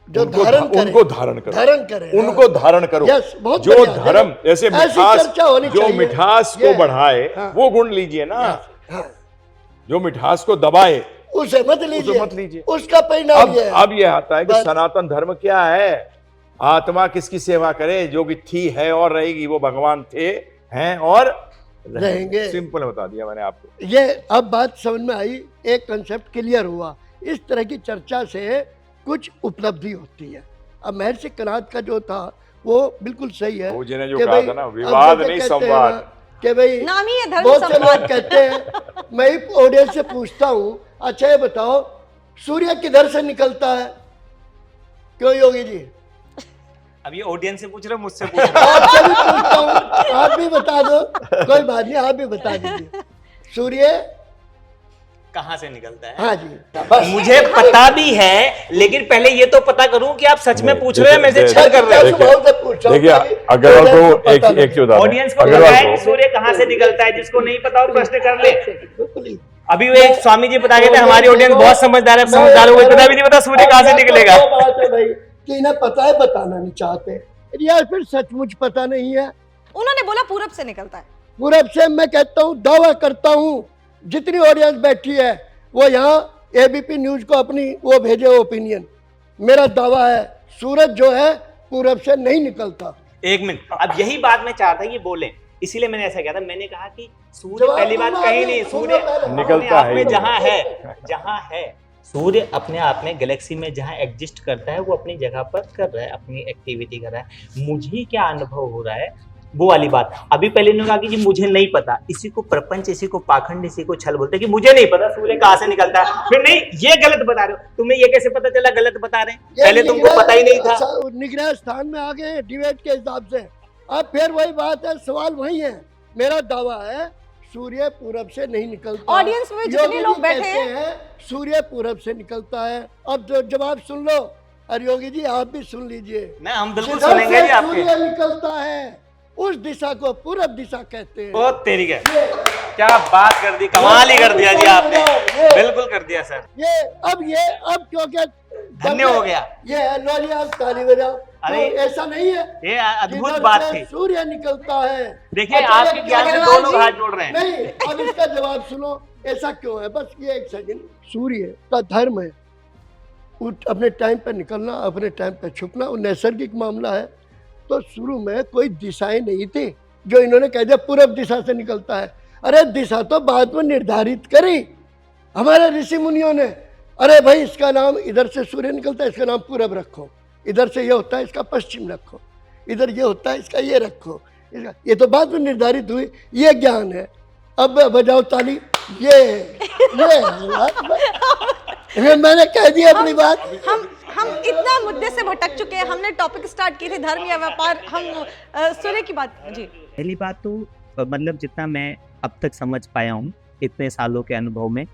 जो धारण करे, उनको धारण करो, धारण करे, उनको धारण करो। यस, बहुत जो बढ़िया। धर्म जैसे ऐसी मिठास, चर्चा होनी जो चाहिए। मिठास को ये, बढ़ाए हाँ। वो गुण लीजिए ना। हाँ, जो मिठास को दबाए उसे मत उसे लीजिए, मत लीजिए। उसका परिणाम अब ये है। अब ये आता है कि बस। सनातन धर्म क्या है? आत्मा किसकी सेवा करे? जो कि थी, है और रहेगी, वो भगवान थे, हैं और रहेंगे। सिंपल बता दिया मैंने आपको। ये अब बात समझ में आई, एक कंसेप्ट क्लियर हुआ। इस तरह की चर्चा से कुछ उपलब्धि होती है। अब महर्षि कणाद का जो था वो बिल्कुल सही है वो जिन्हें जो कि कहा भाई, था ना, अब विवाद जैसे नहीं कहते हैं संवाद। ना कि भाई नाम ही है धर्म बहुत से संवाद। लोग कहते हैं, मैं ही ऑडियंस से पूछता हूँ, अच्छा ये बताओ सूर्य किधर से निकलता है? क्यों योगी जी? अब ये ऑडियंस से पूछ रहे हो, मुझसे पूछ रहे हो? आपसे भी पूछता हूँ, आप भी बता दो। कोई बात नहीं, आप भी बता दीजिए। सूर्य कहाँ से निकलता है? हाँ जी, बस। मुझे पता भी है, लेकिन पहले ये तो पता करूं कि आप सच में पूछ रहे हो या मेरे से छल कर रहे हो। स्वभाव से पूछ रहा हूँ देखिए ताकि अग्रवाल audience को एक पता लगे। एक चीज बता दें। ऑडियंस को अग्रवाल पता है को कि सूर्य कहाँ से निकलता है, जिसको नहीं पता वो प्रश्न कर ले। बिल्कुल। अभी वो एक स्वामी जी बता गए थे, हमारी ऑडियंस बहुत समझदार है, समझदारों को इतना भी नहीं पता सूर्य कहाँ से निकलेगा। वो बात है भाई कि इन्हें पता है, बताना नहीं चाहते, या फिर सचमुच पता नहीं है। उन्होंने बोला पूरब से निकलता है। पूरब से मैं कहता हूँ, दावा करता हूँ, जितनी ऑडियंस बैठी है वो यहाँ एबीपी न्यूज को अपनी वो भेजे ओपिनियन। मेरा दावा है सूरज जो है पूरब से नहीं निकलता। एक मिनट, अब यही बात मैं चाहता कि बोले, इसीलिए मैंने ऐसा किया था। मैंने कहा कि सूर्य जवाब पहली बात दूंगा कहीं अभी, नहीं, सुनो सूर्य पहले। निकलता अपने आप है में जहाँ है सूर्य अपने आप में गैलेक्सी में जहाँ एग्जिस्ट करता है, वो अपनी जगह पर कर रहा है, अपनी एक्टिविटी कर रहा है। मुझे क्या अनुभव हो रहा है वो वाली बात। अभी पहले इन्होंने कहा कि जी मुझे नहीं पता, इसी को प्रपंच, इसी को पाखंड, इसी को छल बोलते हैं कि मुझे नहीं पता सूर्य कहाँ से निकलता है। फिर नहीं, ये गलत बता रहे हो, तुम्हें ये कैसे पता चला गलत बता रहे हैं? पहले तुमको पता ही नहीं था। निग्रह स्थान में आ गए डिबेट के हिसाब से। अब फिर वही बात है, सवाल वही है। मेरा दावा है सूर्य पूरब से नहीं निकलता। ऑडियंस में जितने योगी लोग जी बैठे कहते हैं सूर्य पूरब से निकलता है। अब जो जवाब सुन लो, और योगी जी आप भी सुन लीजिए। नहीं, हम बिल्कुल जिधर सुनेंगे से जी आपके। सूर्य निकलता है उस दिशा को पूरब दिशा कहते हैं। बहुत तेरी है, क्या बात कर दी, कमाल ही कर दिया जी आपने, बिल्कुल कर दिया सर। अब क्योंकि धन्य हो गया। ये है, लो जी आप ताली बजाओ। अरे, तो ऐसा नहीं है, ये अद्भुत जिधर बात से थी। सूर्य निकलता है। देखिए अच्छा, आपके ये ज्ञान से क्या- दो लोग हाथ जोड़ रहे हैं। नहीं, अब इसका जवाब सुनो, ऐसा क्यों है? बस ये एक सेकंड। सूर्य का धर्म है अपने टाइम पे निकलना, अपने टाइम पे छुपना, वो नैसर्गिक मामला है। तो शुरू में कोई दिशाएं नहीं थी जो इन्होंने कह दिया पूरब दिशा से निकलता है। अरे दिशा तो बाद में निर्धारित करी हमारे ऋषि मुनियों ने। अरे भाई इसका नाम इधर से सूर्य निकलता है, इसका नाम पूरब रखो, इधर से ये होता है इसका पश्चिम रखो, इधर ये होता है इसका ये रखो। इसका ये तो बाद में निर्धारित हुई, ये ज्ञान है। अब बजाओ ताली। ये मैंने कह दिया अपनी बात। हम इतना मुद्दे से भटक चुके हैं। हमने टॉपिक स्टार्ट किए थे धर्म या व्यापार, हम सूर्य की बात जी। पहली बात तो मतलब जितना मैं अब तक समझ पाया हूँ इतने सालों के अनुभव में,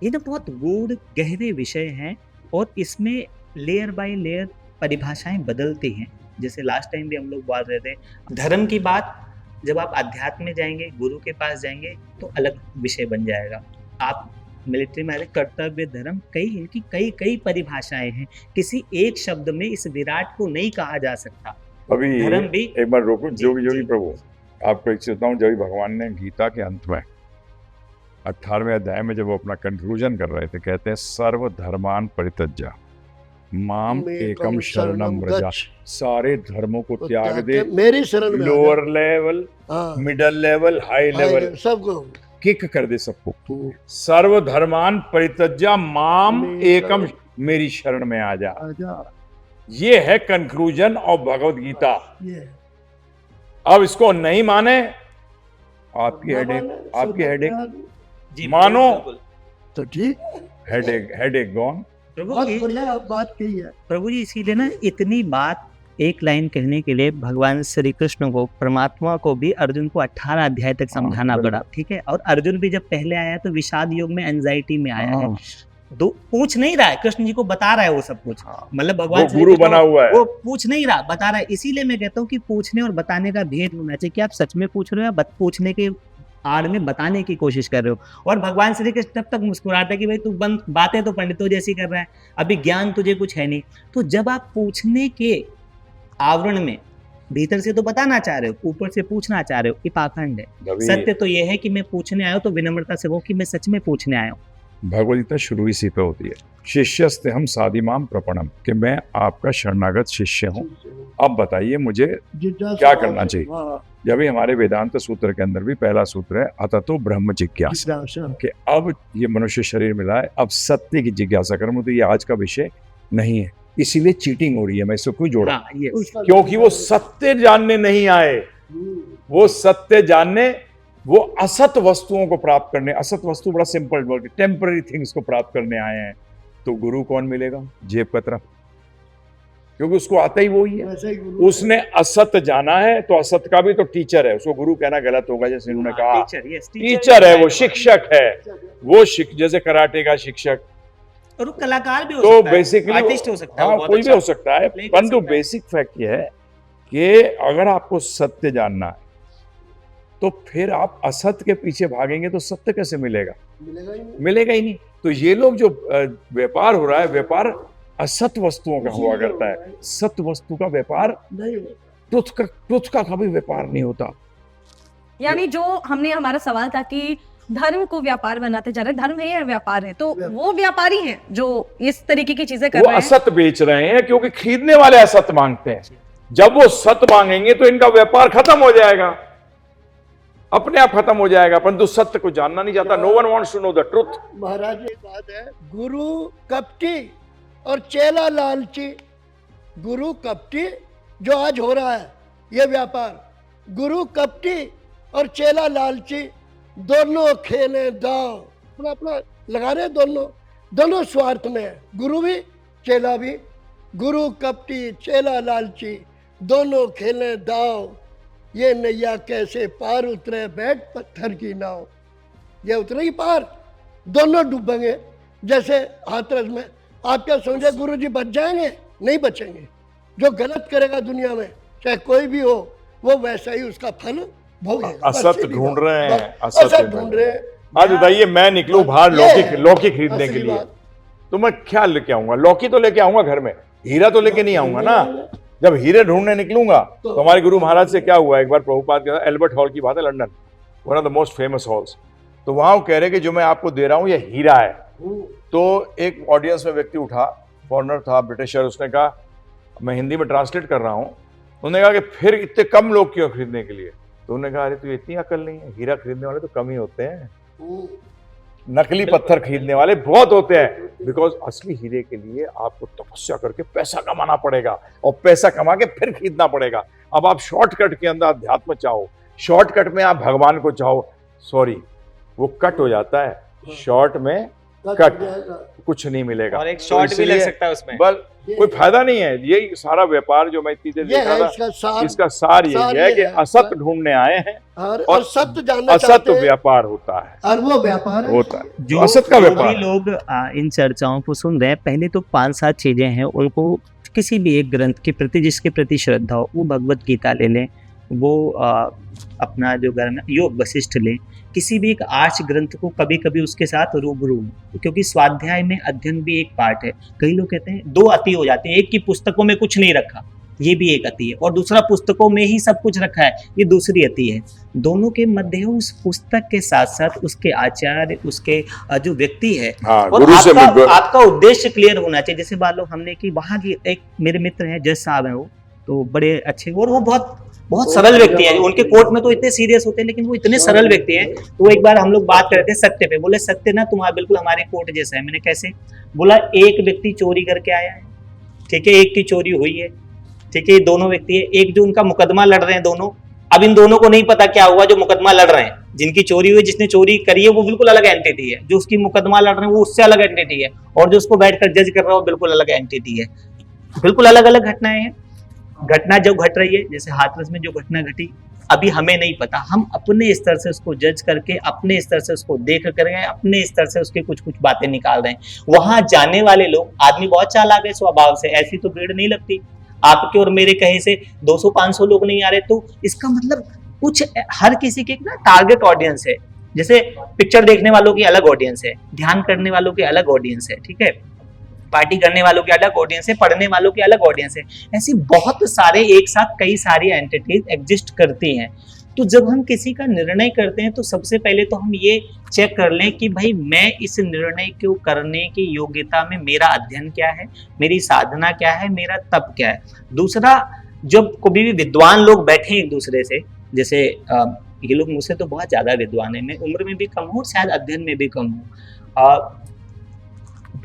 ये ना बहुत गूढ़ गहरे विषय हैं और इसमें लेयर बाय लेयर परिभाषाएं बदलती हैं। जैसे लास्ट टाइम भी हम लोग बात रहे थे, धर्म की बात जब आप अध्यात्म में जाएंगे, गुरु के पास जाएंगे तो अलग विषय बन जाएगा। आप मिलिट्री में कर्तव्य धर्म, कई इनकी कई परिभाषाएं हैं। किसी एक शब्द में इस विराट को नहीं कहा जा सकता। अभी धर्म भी एक बार रोको, जोगी जी। प्रभु आपको एक चेता हूँ, जब भगवान ने गीता के अंत में 18वें अध्याय में जब वो अपना कंक्लूजन कर रहे थे, कहते हैं सर्व धर्मान परित्यज्य माम एकम शरणम व्रजा। सारे धर्मों को त्याग दे, मेरी शरण में lower level, middle level, high level, सबको किक कर दे सबको। सर्व धर्मान परित्यज्य माम एकम, मेरी शरण में आ जा। ये है कंक्लूजन ऑफ भगवत गीता। अब इसको नहीं माने, आपकी हेडेक जी, मानो बिल्कुल। तो ठीक, हेडेक गॉन। प्रभु बहुत जी, बढ़िया बात कही है। प्रभु जी इसीलिए ना इतनी बात एक लाइन कहने के लिए भगवान श्री कृष्ण को, परमात्मा को भी अर्जुन को 18 अध्याय तक समझाना पड़ा, ठीक है। और अर्जुन भी जब पहले आया तो विषाद योग में, एंजाइटी में आया है, तो पूछ नहीं रहा है, कृष्ण जी को बता रहा है वो सब कुछ, मतलब भगवान वो गुरु बना हुआ है, वो पूछ नहीं रहा, बता रहा है। इसीलिए मैं कहता हूँ कि पूछने और बताने का भेद होना चाहिए कि आप सच में पूछ रहे हो या पूछने के आड़ में बताने की कोशिश कर रहे हो। और भगवान श्री कृष्ण तब तक मुस्कुराते कि भाई तू बातें तो पंडितों जैसी कर रहा है, अभी ज्ञान तुझे कुछ है नहीं। तो जब आप पूछने के आवरण में भीतर से तो बताना चाह रहे हो, ऊपर से पूछना चाह रहे हो, ये पाखंड है। सत्य तो ये है कि मैं पूछने आया हूं तो विनम्रता से वो कि मैं सच में पूछने आया हूं। भगवद गीता शुरू इसी पे होती है, शिष्यस्ते हम साधिमाम प्रपणम, कि मैं आपका शरणागत शिष्य हूँ, अब बताइए मुझे क्या करना चाहिए। जब भी हमारे वेदांत सूत्र के अंदर भी पहला सूत्र है अततो ब्रह्म जिज्ञासा, कि अब ये मनुष्य शरीर मिला है, अब सत्य की जिज्ञासा करूँ, तो ये आज का विषय नहीं है, इसीलिए चीटिंग हो रही है, मैं इसको क्यों जोड़ा, क्योंकि वो सत्य जानने नहीं आए, वो सत्य जानने, वो असत वस्तुओं को प्राप्त करने, असत वस्तु बड़ा सिंपल वर्ड, टेम्पररी थिंग्स को प्राप्त करने आए हैं। तो गुरु कौन मिलेगा? जेब कतरा, क्योंकि उसको आता ही वो ही है, उसने असत जाना है, तो असत का भी तो टीचर है, उसको गुरु कहना गलत होगा। जैसे उन्होंने कहा टीचर है, वो शिक्षक है, वो जैसे कराटे का शिक्षक, और वो कलाकार भी हो तो सकता है, बेसिकली आर्टिस्ट हो सकता है, हाँ, कोई भी हो सकता है, play कर परंतु सकता है। बेसिक फैक्ट ये है कि अगर आपको सत्य जानना है तो फिर आप असत के पीछे भागेंगे तो सत्य कैसे मिलेगा? मिलेगा ही नहीं। तो ये लोग जो व्यापार हो रहा है, व्यापार असत वस्तुओं का हुआ करता है, सत्य वस्तु का व्यापार, ट्रुथ का कभी व्यापार नहीं होता। यानी जो हमने, हमारा सवाल था कि धर्म को व्यापार बनाते जा रहे हैं, धर्म है या व्यापार है, तो वो व्यापारी हैं जो इस तरीके की चीजें कर वो रहे हैं। असत बेच रहे हैं क्योंकि खरीदने वाले असत मांगते हैं। जब वो सत्य मांगेंगे तो इनका व्यापार खत्म हो जाएगा, अपने आप खत्म हो जाएगा, परंतु सत्य को जानना नहीं चाहता। No one wants to know the truth. महाराज एक बात है, गुरु कपटी और चेला लालची। गुरु कपटी जो आज हो रहा है ये व्यापार, गुरु कपटी और चेला लालची, दोनों खेले दांव, अपना अपना लगा रहे, दोनों स्वार्थ में है, गुरु भी चेला भी। गुरु कपटी चेला लालची, दोनों खेले दांव, ये नैया कैसे पार उतरे बैठ पत्थर की नाव। ये उतरेगी पार, दोनों डूबेंगे जैसे हाथरस में। आप क्या समझे गुरु जी बच जाएंगे? नहीं बचेंगे। जो गलत करेगा दुनिया में, चाहे कोई भी हो, वो वैसा ही उसका फल भोगेगा। असत ढूंढ रहे हैं, असत ढूंढ रहे हैं। आज बताइए, मैं निकलूं बाहर लौकी खरीदने के लिए, तो मैं क्या लेके आऊंगा? लौकी तो लेके आऊंगा घर में, हीरा तो लेके नहीं आऊंगा ना। जब हीरे ढूंढने निकलूंगा तो हमारे गुरु महाराज से क्या हुआ, एक बार प्रभुपाद के एल्बर्ट हॉल की बात है, London, one of the most famous halls. तो वहां वो कह रहे कि जो मैं आपको दे रहा हूं ये हीरा है। तो एक ऑडियंस में व्यक्ति उठा, फॉरेनर था, ब्रिटिशर, उसने कहा, मैं हिंदी में ट्रांसलेट कर रहा हूं, उन्होंने कहा कि फिर इतने कम लोग क्यों खरीदने के लिए? तो उन्होंने कहा, अरे तुझे इतनी अकल नहीं है, हीरा खरीदने वाले तो कम ही होते हैं, नकली पत्थर खरीदने वाले बहुत होते हैं। बिकॉज असली हीरे के लिए आपको तपस्या करके पैसा कमाना पड़ेगा, और पैसा कमा के फिर खरीदना पड़ेगा। अब आप शॉर्टकट के अंदर अध्यात्म चाहो, शॉर्टकट में आप भगवान को चाहो, सॉरी, वो कट हो जाता है। शॉर्ट में कट, कुछ नहीं मिलेगा, और एक शॉर्ट भी लग सकता है उसमें, बस कोई फायदा नहीं है। यही सारा व्यापार जो मैं इतनी देर देखा था, इसका सार यही है कि असत ढूंढने आए हैं और सत्य जानना असत चाहते हैं, व्यापार होता है, और वो व्यापार होता है जो असत का जो व्यापार। भी लोग इन चर्चाओं को सुन रहे हैं, पहले तो 5-7 चीजें हैं, उनको किसी भी एक ग्रंथ के प्रति जिसके प्रति श्रद्धा हो, वो भगवत गीता ले लें, वो अपना जो ग्रंथ योग वशिष्ठ लें, किसी भी एक आर्च ग्रंथ को कभी कभी उसके साथ रूबरू, क्योंकि स्वाध्याय में अध्ययन भी एक पार्ट है। कई लोग कहते हैं 2 अति हो जाते हैं, एक की पुस्तकों में कुछ नहीं रखा, ये भी एक अति है, और दूसरा पुस्तकों में ही सब कुछ रखा है, ये दूसरी अति है। दोनों के मध्य उस पुस्तक के साथ साथ उसके आचार्य, उसके जो व्यक्ति है, और आपका उद्देश्य क्लियर होना चाहिए। जैसे मान लो हमने कि वहाँ की एक मेरे मित्र हैं, जज साहब हैं, वो तो बड़े अच्छे, और वो बहुत सरल व्यक्ति है। उनके कोर्ट में तो इतने सीरियस होते हैं, लेकिन वो इतने सरल व्यक्ति हैं। तो एक बार हम लोग बात कर रहे थे सत्य पे, बोले सत्य ना तुम्हारा बिल्कुल हमारे कोर्ट जैसा है। मैंने कैसे? बोला एक व्यक्ति चोरी करके आया है, ठीक है, एक की चोरी हुई है, ठीक है, दोनों व्यक्ति है, एक जो उनका मुकदमा लड़ रहे हैं दोनों, अब इन दोनों को नहीं पता क्या हुआ। जो मुकदमा लड़ रहे हैं, जिनकी चोरी हुई, जिसने चोरी करी है वो बिल्कुल अलग एंटिटी है, जो उसकी मुकदमा लड़ रहे हैं वो उससे अलग एंटिटी है, और जो उसको बैठकर जज कर रहा है वो बिल्कुल अलग एंटिटी है। बिल्कुल अलग अलग घटनाएं हैं। घटना जो घट रही है, जैसे हाथरस में जो घटना घटी, अभी हमें नहीं पता, हम अपने स्तर से उसको जज करके, अपने स्तर से उसको देख करके, अपने स्तर से उसके कुछ कुछ बातें निकाल रहे हैं। वहां जाने वाले लोग, आदमी बहुत चालाक है स्वभाव से, ऐसी तो भीड़ नहीं लगती। आपके और मेरे कहे से 200-500 लोग नहीं आ रहे, तो इसका मतलब कुछ हर किसी के ना टारगेट ऑडियंस है। जैसे पिक्चर देखने वालों की अलग ऑडियंस है, ध्यान करने वालों की अलग ऑडियंस है, ठीक है, पार्टी करने वालों की अलग ऑडियंस है, पढ़ने वालों की अलग ऑडियंस है। ऐसी बहुत सारे एक साथ कई सारी एंटिटीज एग्जिस्ट करती हैं। तो जब हम किसी का निर्णय करते हैं तो सबसे पहले तो हम ये चेक कर लें कि भाई मैं इस निर्णय को करने की योग्यता में मेरा अध्ययन क्या है, मेरी साधना क्या है, मेरा तप क्या है। दूसरा, जब कभी भी विद्वान लोग बैठे एक दूसरे से, जैसे ये लोग मुझसे तो बहुत ज्यादा विद्वान है, मैं उम्र में भी कम हूँ, शायद अध्ययन में भी कम हूँ,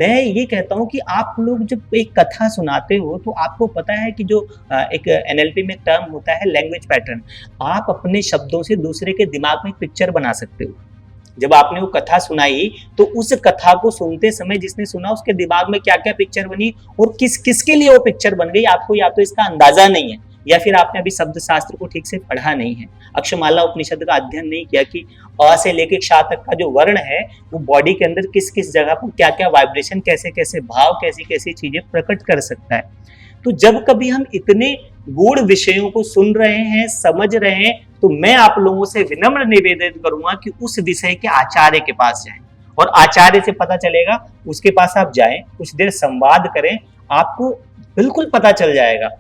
मैं ये कहता हूँ कि आप लोग जब एक कथा सुनाते हो तो आपको पता है कि जो एक एनएलपी में टर्म होता है लैंग्वेज पैटर्न, आप अपने शब्दों से दूसरे के दिमाग में एक पिक्चर बना सकते हो। जब आपने वो कथा सुनाई तो उस कथा को सुनते समय जिसने सुना उसके दिमाग में क्या क्या पिक्चर बनी और किस किसके लिए वो पिक्चर बन गई, आपको या तो इसका अंदाजा नहीं है या फिर आपने अभी शब्द शास्त्र को ठीक से पढ़ा नहीं है, अक्षमाला उपनिषद का अध्ययन नहीं किया कि अ से लेकर क्षा तक का जो वर्ण है वो बॉडी के अंदर किस किस जगह पर क्या क्या वाइब्रेशन, कैसे कैसे भाव, कैसी कैसी चीजें प्रकट कर सकता है। तो जब कभी हम इतने गूढ़ विषयों को सुन रहे हैं, समझ रहे हैं, तो मैं आप लोगों से विनम्र निवेदन करूंगा कि उस विषय के आचार्य के पास जाएं और आचार्य से पता चलेगा, उसके पास आप जाएं, कुछ देर संवाद करें, आपको बिल्कुल पता चल जाएगा।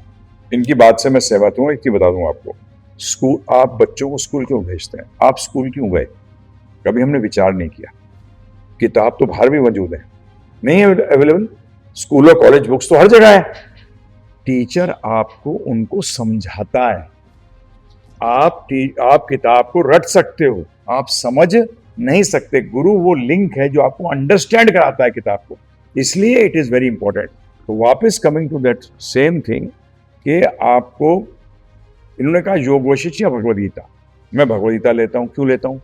इनकी बात से मैं सहमत हूँ। एक चीज बता दूं आपको, स्कूल, आप बच्चों को स्कूल क्यों भेजते हैं? आप स्कूल क्यों गए? कभी हमने विचार नहीं किया। किताब तो बाहर भी मौजूद है, नहीं है अवेलेबल, स्कूल और कॉलेज बुक्स तो हर जगह है। टीचर आपको उनको समझाता है, आप किताब को रट सकते हो, आप समझ नहीं सकते। गुरु वो लिंक है जो आपको अंडरस्टैंड कराता है किताब को, इसलिए इट इज वेरी इंपॉर्टेंट। तो वापस coming to that same thing कि आपको, इन्होंने कहा योग वशिष्ठ या भगवद गीता, मैं भगवद गीता लेता हूँ। क्यों लेता हूँ?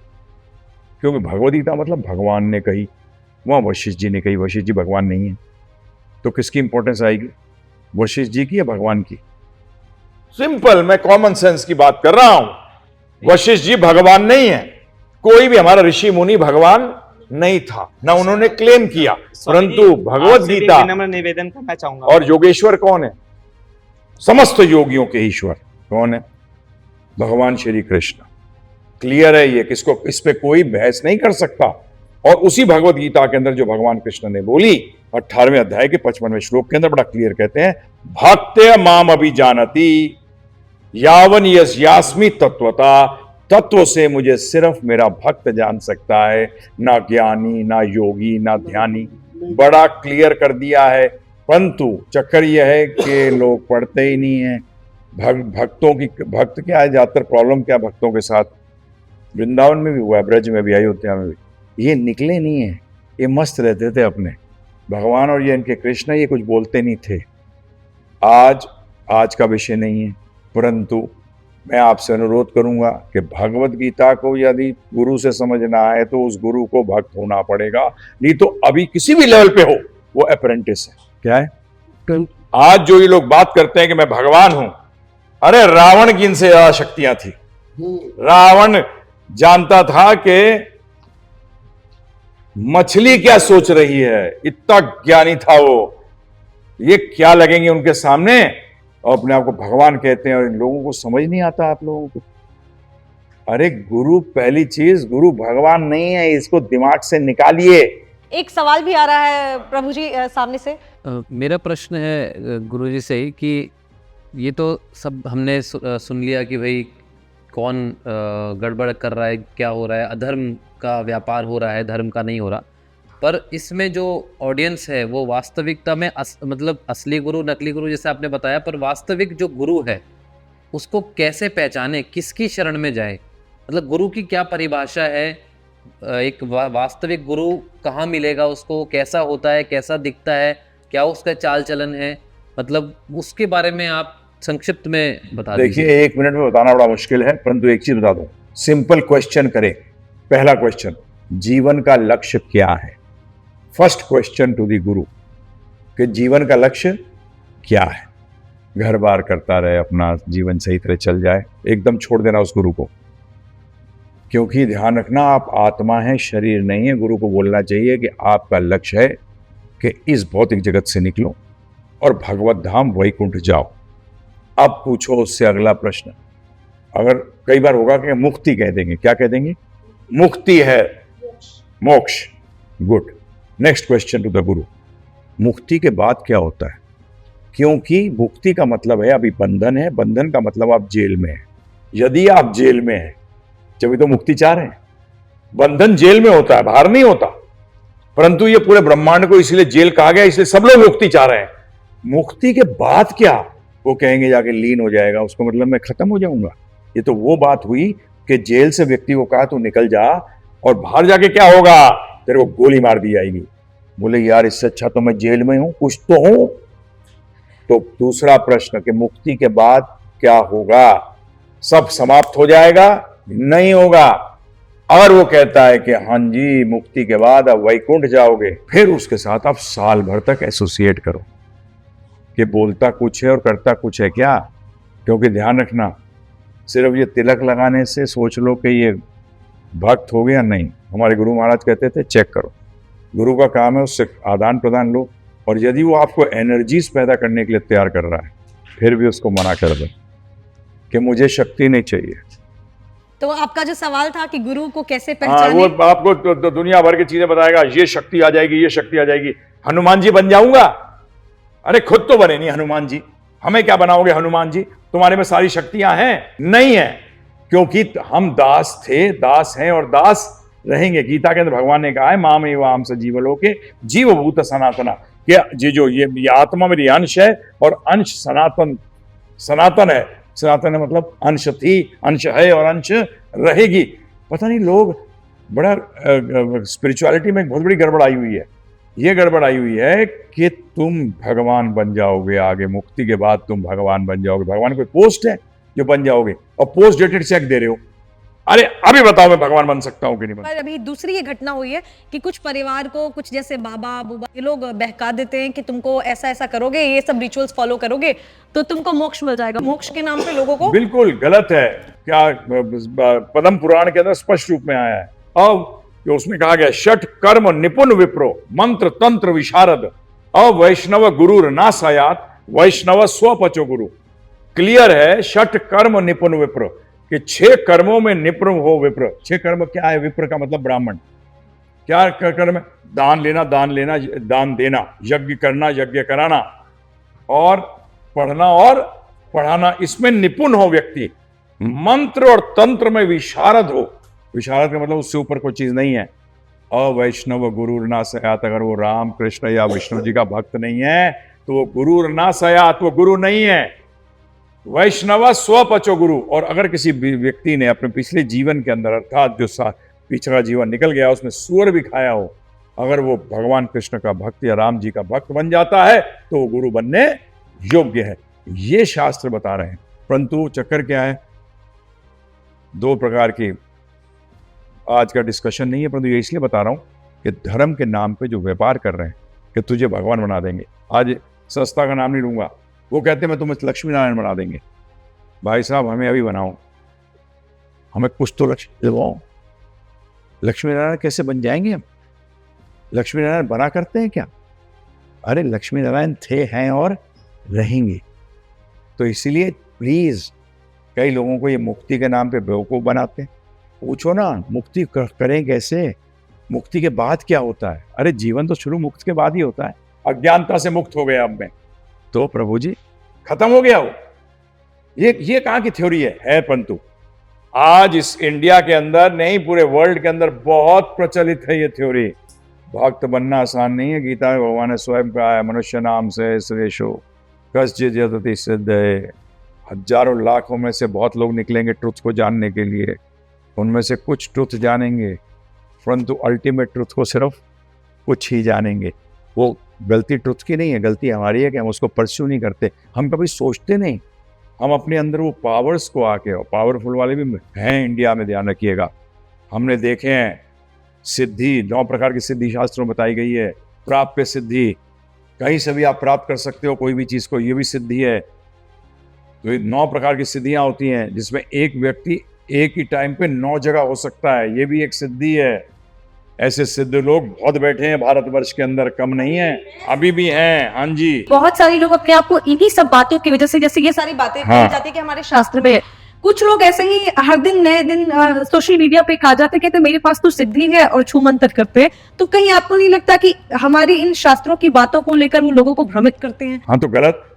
क्योंकि भगवद गीता मतलब भगवान ने कही, वहाँ वशिष्ठ जी ने कही, वशिष्ठ जी भगवान नहीं है, तो किसकी इंपॉर्टेंस आएगी, वशिष्ठ जी की या भगवान की? सिंपल, मैं कॉमन सेंस की बात कर रहा हूं। वशिष्ठ जी भगवान नहीं है, कोई भी हमारा ऋषि मुनि भगवान नहीं था, ना उन्होंने क्लेम किया, परंतु भगवद गीता निवेदन करना चाहूंगा। और योगेश्वर कौन है? समस्त योगियों के ईश्वर कौन है? भगवान श्री कृष्ण। क्लियर है ये, किसको, इस पे कोई बहस नहीं कर सकता। और उसी भगवद गीता के अंदर जो भगवान कृष्ण ने बोली 18वें अध्याय के 55वें श्लोक के अंदर बड़ा क्लियर कहते हैं, भक्त्या माम अभिजानति यावन यस्यास्मि तत्वता, तत्व से मुझे सिर्फ मेरा भक्त जान सकता है, ना ज्ञानी, ना योगी, ना ध्यानी। बड़ा क्लियर कर दिया है। परंतु चक्कर यह है कि लोग पढ़ते ही नहीं है। भक्तों की, भक्त क्या है, ज्यादातर प्रॉब्लम क्या भक्तों के साथ, वृंदावन में भी हुआ है, ब्रज में भी, अयोध्या में भी, ये निकले नहीं है, ये मस्त रहते थे अपने। भगवान और ये इनके कृष्ण ये कुछ बोलते नहीं थे। आज का विषय नहीं है, परंतु मैं आपसे अनुरोध करूंगा कि भगवत गीता को यदि गुरु से समझना है तो उस गुरु को भक्त होना पड़ेगा, नहीं तो अभी किसी भी लेवल पे हो वो अप्रेंटिस है। क्या है? आज जो ये लोग बात करते हैं कि मैं भगवान हूं, अरे रावण की इनसे ज्यादा शक्तियां थी। रावण जानता था कि मछली क्या सोच रही है, इतना ज्ञानी था वो। ये क्या लगेंगे उनके सामने, और अपने आप को भगवान कहते हैं, और इन लोगों को समझ नहीं आता आप लोगों को। अरे गुरु, पहली चीज गुरु भगवान नहीं है, इसको दिमाग से निकालिए। एक सवाल भी आ रहा है प्रभु जी सामने से। मेरा प्रश्न है गुरुजी से ही कि ये तो सब हमने सुन लिया कि भाई कौन गड़बड़ कर रहा है, क्या हो रहा है, अधर्म का व्यापार हो रहा है, धर्म का नहीं हो रहा। पर इसमें जो ऑडियंस है वो वास्तविकता में मतलब असली गुरु, नकली गुरु जैसे आपने बताया, पर वास्तविक जो गुरु है उसको कैसे पहचाने, किसकी शरण में जाए? मतलब गुरु की क्या परिभाषा है? एक वास्तविक गुरु कहाँ मिलेगा उसको, कैसा होता है, कैसा दिखता है, क्या उसका चाल चलन है, मतलब उसके बारे में आप संक्षिप्त में बता दीजिए। देखिए, 1 मिनट में बताना बड़ा मुश्किल है, परंतु एक चीज बता दूं, सिंपल क्वेश्चन करें। पहला क्वेश्चन, जीवन का लक्ष्य क्या है? फर्स्ट क्वेश्चन टू द गुरु कि जीवन का लक्ष्य क्या है। घर बार करता रहे, अपना जीवन सही तरह चल जाए, एकदम छोड़ देना उस गुरु को। क्योंकि ध्यान रखना, आप आत्मा हैं, शरीर नहीं है। गुरु को बोलना चाहिए कि आपका लक्ष्य है कि इस भौतिक जगत से निकलो और भगवत धाम वैकुंठ जाओ। अब पूछो उससे अगला प्रश्न। अगर कई बार होगा कि मुक्ति कह देंगे, क्या कह देंगे? मुक्ति है, मोक्ष। Good. Next question to the guru, मुक्ति के बाद क्या होता है? क्योंकि मुक्ति का मतलब है अभी बंधन है, बंधन का मतलब आप जेल में हैं। यदि आप जेल में हैं जब तो मुक्ति चाह रहे हैं। बंधन जेल में होता है, बाहर नहीं होता। परंतु ये पूरे ब्रह्मांड को इसलिए जेल कहा गया, इसलिए सब लोग मुक्ति चाह रहे हैं। मुक्ति के बाद क्या? वो कहेंगे जाके लीन हो जाएगा, उसका मतलब मैं खत्म हो जाऊंगा। ये तो वो बात हुई कि जेल से व्यक्ति को कहा तू निकल जा, और बाहर जाके क्या होगा? तेरे को गोली मार दी जाएगी। बोले यार इससे अच्छा तो मैं जेल में हूं, कुछ तो हूं। तो दूसरा प्रश्न कि मुक्ति के बाद क्या होगा? सब समाप्त हो जाएगा? नहीं होगा। अगर वो कहता है कि हाँ जी मुक्ति के बाद आप वैकुंठ जाओगे, फिर उसके साथ आप साल भर तक एसोसिएट करो कि बोलता कुछ है और करता कुछ है क्या। क्योंकि ध्यान रखना, सिर्फ ये तिलक लगाने से सोच लो कि ये भक्त हो गया, नहीं। हमारे गुरु महाराज कहते थे चेक करो। गुरु का काम है उससे आदान प्रदान लो, और यदि वो आपको एनर्जीज पैदा करने के लिए तैयार कर रहा है, फिर भी उसको मना कर दो कि मुझे शक्ति नहीं चाहिए। तो आपका जो सवाल था कि गुरु को कैसे हाँ, पहचाने, वो आपको तो दुनिया भर की चीजें बताएगा, ये शक्ति आ जाएगी, ये शक्ति आ जाएगी। हनुमान जी बन जाऊंगा? अरे खुद तो बने नहीं हनुमान जी, हमें क्या बनाओगे हनुमान जी? तुम्हारे में सारी शक्तियां हैं? नहीं है, क्योंकि हम दास थे, दास हैं और दास रहेंगे। गीता के अंदर भगवान ने कहा है माम एव आम स जीवलोके जीवभूत सनातना, कि ये आत्मा मेरी अंश है और अंश सनातन है। सनातन है मतलब अंश थी, अंश है और अंश रहेगी। पता नहीं लोग बड़ा स्पिरिचुअलिटी में बहुत बड़ी गड़बड़ आई हुई है। ये गड़बड़ आई हुई है कि तुम भगवान बन जाओगे, आगे मुक्ति के बाद तुम भगवान बन जाओगे। भगवान कोई पोस्ट है जो बन जाओगे, और पोस्ट डेटेड चेक दे रहे हो। अरे अभी बताओ मैं भगवान बन सकता हूँ कि नहीं बन? पर अभी दूसरी ये घटना हुई है कि कुछ परिवार को, कुछ जैसे बाबा बुबा, ये लोग बहका देते हैं कि तुमको ऐसा ऐसा करोगे, ये सब रिचुअल्स फॉलो करोगे तो तुमको मोक्ष मिल जाएगा। मोक्ष के नाम पे लोगों को बिल्कुल गलत है। क्या पद्म पुराण के अंदर स्पष्ट रूप में आया है। अब जो उसमें कहा गया, षट कर्म निपुण विप्रो मंत्र तंत्र विशारद अवैष्णव गुरुर नासायात वैष्णव स्वपचो गुरु। क्लियर है, षट कर्म निपुण विप्र, कि 6 कर्मों में निपुण हो विप्र। 6 कर्म क्या है? विप्र का मतलब ब्राह्मण। क्या कर्म? दान लेना, दान देना, यज्ञ करना, यज्ञ कराना, और पढ़ना और पढ़ाना, इसमें निपुण हो व्यक्ति। मंत्र और तंत्र में विशारद हो। विशारद का मतलब उससे ऊपर कोई चीज नहीं है। अवैष्णव गुरुर ना सयात, अगर वो राम कृष्ण या विष्णु जी का भक्त नहीं है तो वो गुरुर ना सयात, वो गुरु नहीं है। वैष्णव स्वपचो गुरु। और अगर किसी व्यक्ति ने अपने पिछले जीवन के अंदर, अर्थात जो पिछड़ा जीवन निकल गया उसमें सूअर भी खाया हो, अगर वो भगवान कृष्ण का भक्त या राम जी का भक्त बन जाता है तो वो गुरु बनने योग्य है। ये शास्त्र बता रहे हैं। परंतु चक्कर क्या है, 2 प्रकार की, आज का डिस्कशन नहीं है, परंतु ये इसलिए बता रहा हूं कि धर्म के नाम पे जो व्यापार कर रहे हैं कि तुझे भगवान बना देंगे। आज संस्था का नाम नहीं लूंगा, वो कहते हैं मैं तुम्हें लक्ष्मी नारायण बना देंगे। भाई साहब हमें अभी बनाओ, हमें कुछ तो लक्ष्मी दिलवाओ। लक्ष्मी नारायण कैसे बन जाएंगे हम? लक्ष्मी नारायण बना करते हैं क्या? अरे लक्ष्मी नारायण थे, हैं और रहेंगे। तो इसीलिए प्लीज, कई लोगों को ये मुक्ति के नाम पे बेवकूफ बनाते हैं। पूछो ना मुक्ति करें कैसे, मुक्ति के बाद क्या होता है? अरे जीवन तो शुरू मुक्ति के बाद ही होता है। अज्ञानता से मुक्त हो गया अब मैं, तो प्रभु जी खत्म हो गया वो। ये कहाँ की थ्योरी है? परंतु आज इस इंडिया के अंदर नहीं, पूरे वर्ल्ड के अंदर बहुत प्रचलित है ये थ्योरी। भक्त बनना आसान नहीं है। गीता में भगवान ने स्वयं कहा है, मनुष्य नाम से श्रेष्ठो कश्चित् यतति सिद्धये। हजारों लाखों में से बहुत लोग निकलेंगे ट्रुथ को जानने के लिए, उनमें से कुछ ट्रुथ जानेंगे, परंतु अल्टीमेट ट्रुथ को सिर्फ कुछ ही जानेंगे। वो गलती ट्रुथ की नहीं है, गलती हमारी है कि हम उसको परस्यू नहीं करते। हम कभी सोचते नहीं, हम अपने अंदर वो पावर्स को आके, और पावरफुल वाले भी हैं इंडिया में, ध्यान रखिएगा। हमने देखे हैं सिद्धि, 9 प्रकार की सिद्धि शास्त्रों में बताई गई है। प्राप्य सिद्धि, कहीं से भी आप प्राप्त कर सकते हो कोई भी चीज़ को, ये भी सिद्धि है। तो ये 9 प्रकार की सिद्धियां होती हैं जिसमें एक व्यक्ति एक ही टाइम पे 9 जगह हो सकता है, ये भी एक सिद्धि है। ऐसे सिद्ध लोग बहुत बैठे हैं भारतवर्ष के अंदर, कम नहीं है, अभी भी हैं। हाँ जी, बहुत सारे लोग अपने आप को इन्हीं सब बातों की वजह से, जैसे ये सारी बातें हाँ। कही जाती है कि हमारे शास्त्र में है, कुछ लोग ऐसे ही हर दिन नए दिन सोशल मीडिया पे कहा जाते कहते मेरे पास तो सिद्धि है और छू मंतर करते हैं। तो कहीं आपको नहीं लगता कि हमारी इन शास्त्रों की बातों को लेकर वो लोगों को भ्रमित करते हैं? हाँ तो गलत।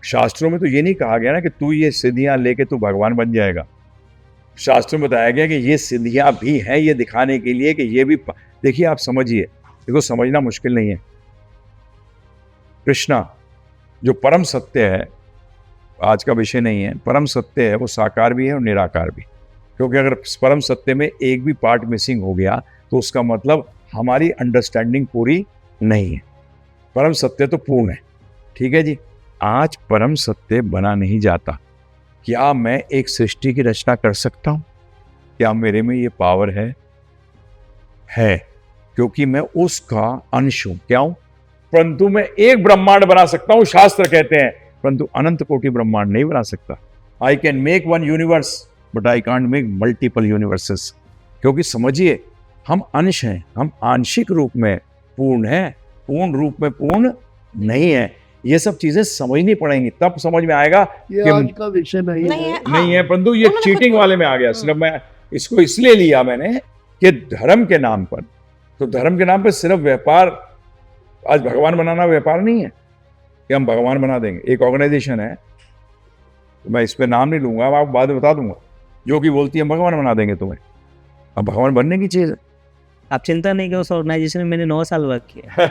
शास्त्रों में तो ये नहीं कहा गया ना कि तू ये सिद्धियां लेके तू भगवान बन जाएगा। शास्त्रों में बताया गया कि ये सिद्धियां भी हैं, ये दिखाने के लिए कि ये भी, देखिए आप समझिए, देखो समझना मुश्किल नहीं है। कृष्णा जो परम सत्य है, आज का विषय नहीं है, परम सत्य है, वो साकार भी है और निराकार भी। क्योंकि अगर परम सत्य में एक भी पार्ट मिसिंग हो गया तो उसका मतलब हमारी अंडरस्टैंडिंग पूरी नहीं है। परम सत्य तो पूर्ण है, ठीक है जी। आज परम सत्य बना नहीं जाता। क्या मैं एक सृष्टि की रचना कर सकता हूं? क्या मेरे में ये पावर है? क्योंकि मैं उसका अंश हूं। क्या हूं? परंतु मैं एक ब्रह्मांड बना सकता हूं, शास्त्र कहते हैं, परंतु अनंत कोटि ब्रह्मांड नहीं बना सकता। I can make one universe but I can't make multiple universes. क्योंकि समझिए, हम अंश हैं, हम आंशिक रूप में पूर्ण हैं, पूर्ण रूप में पूर्ण नहीं है। ये सब चीजें समझनी पड़ेंगी, तब समझ में आएगा ये कि आज का विषय नहीं है। नहीं है। परंतु ये उन्होंने चीटिंग खुद- वाले में आ गया। सिर्फ मैं इसको इसलिए लिया मैंने कि धर्म के नाम पर, तो धर्म के नाम पर सिर्फ व्यापार, आज भगवान बनाना व्यापार नहीं है कि हम भगवान बना देंगे। एक ऑर्गेनाइजेशन है, तो मैं इस पे नाम नहीं लूंगा, मैं आपको बाद में बता दूंगा, जो कि बोलती है हम भगवान बना देंगे तुम्हें। अब भगवान बनने की चीज है। आप चिंता नहीं करो, उस ऑर्गेनाइजेशन में मैंने 9 साल वर्क किया।